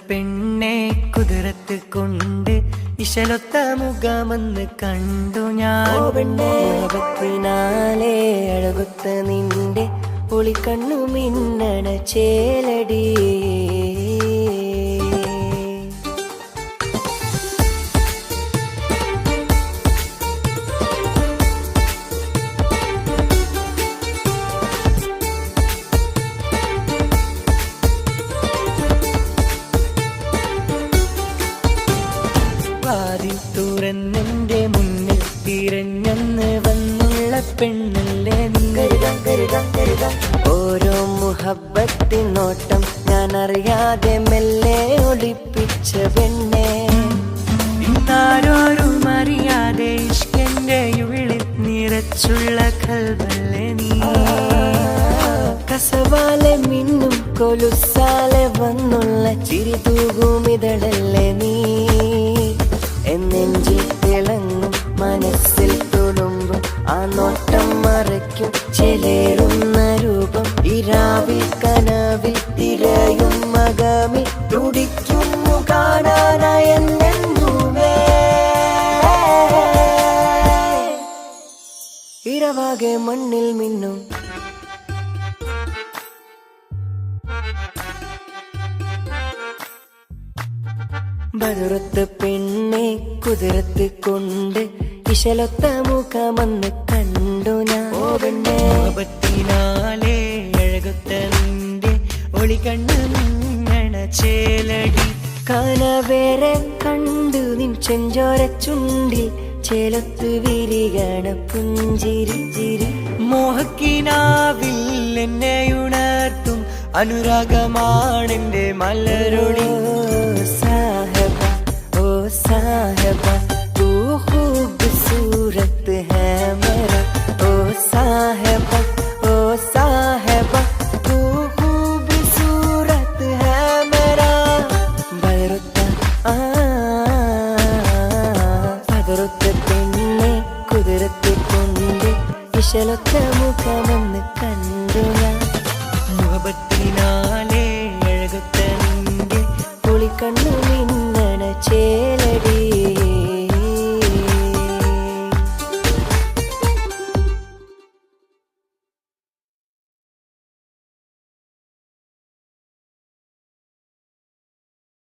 പെണ്ണെ കുതിരത്ത് കൊണ്ട് ഇശലൊത്ത മുഖമെന്ന് കണ്ടു ഞാൻ മുഖത്തിനാലെ അഴകൊത്ത നിന്റെ ഒളിക്കണ്ണു മിന്നണ ചേലടി തുറന്നെന്റെ മുന്നിൽ തിരഞ്ഞെന്ന് വന്നുള്ള പെണ്ണല്ലേ നീ ഓരോ മുഹബത്തിൻ നോട്ടം ഞാൻ അറിയാതെ മെല്ലെ ഒളിപ്പിച്ച പെണ്ണെ ഇന്നാരോരും അറിയാതെ ഇഷ്കന്റെ ഉള്ളിൽ നിറച്ചുള്ള കൽവല്ലേ നീ കസവാലെ മിന്നും കൊലുസാലെ വന്നുള്ള ചിരി തൂകുമിതളല്ലേ നീ എന്നെഞ്ചിൽ തിളങ്ങും മനസ്സിൽ തുളുമ്പും ആ നോട്ടം മറയ്ക്കും ചെലേറുന്ന രൂപം ഇരാവിൽ കനവിൽ തിരയും മകമിൽ തുടിക്കുന്നു കാണാനായെന്നുമേ ഇരവാകെ മണ്ണിൽ മിന്നും ബദറുത്ത പെണ്ണെ കുതിരത്ത് കൊണ്ട് ഇശലൊത്ത മുഖമെന്ന് കണ്ടു ഞാൻ മുഖത്തിനാലെ അഴകൊത്ത നിന്റെ ഒളികണ്ണ് മിന്നണ ചേലടി കനവേറെ കണ്ടു നിൻ ചെഞ്ചോര ചുണ്ടിൽ ചേലത്ത് വിരികണ പുഞ്ചിരി ചിരി മോഹക്കിനാവിൽ എന്നെ ഉണർത്തും അനുരാഗമാണെന്റെ മലരൊളി साहबा तू खूबसूरत है मेरा ओ साहबा तू खूबसूरत है मेरा बदरुത്ത പെണ്ണെ കുതിരത്തെ കൊണ്ട് ഇശലൊത്ത മുഖമെന്ന് കണ്ടു ഞാൻ മുഖത്തിനാലെ അഴകൊത്ത നിന്റെ ഒളിക്കണ്ണു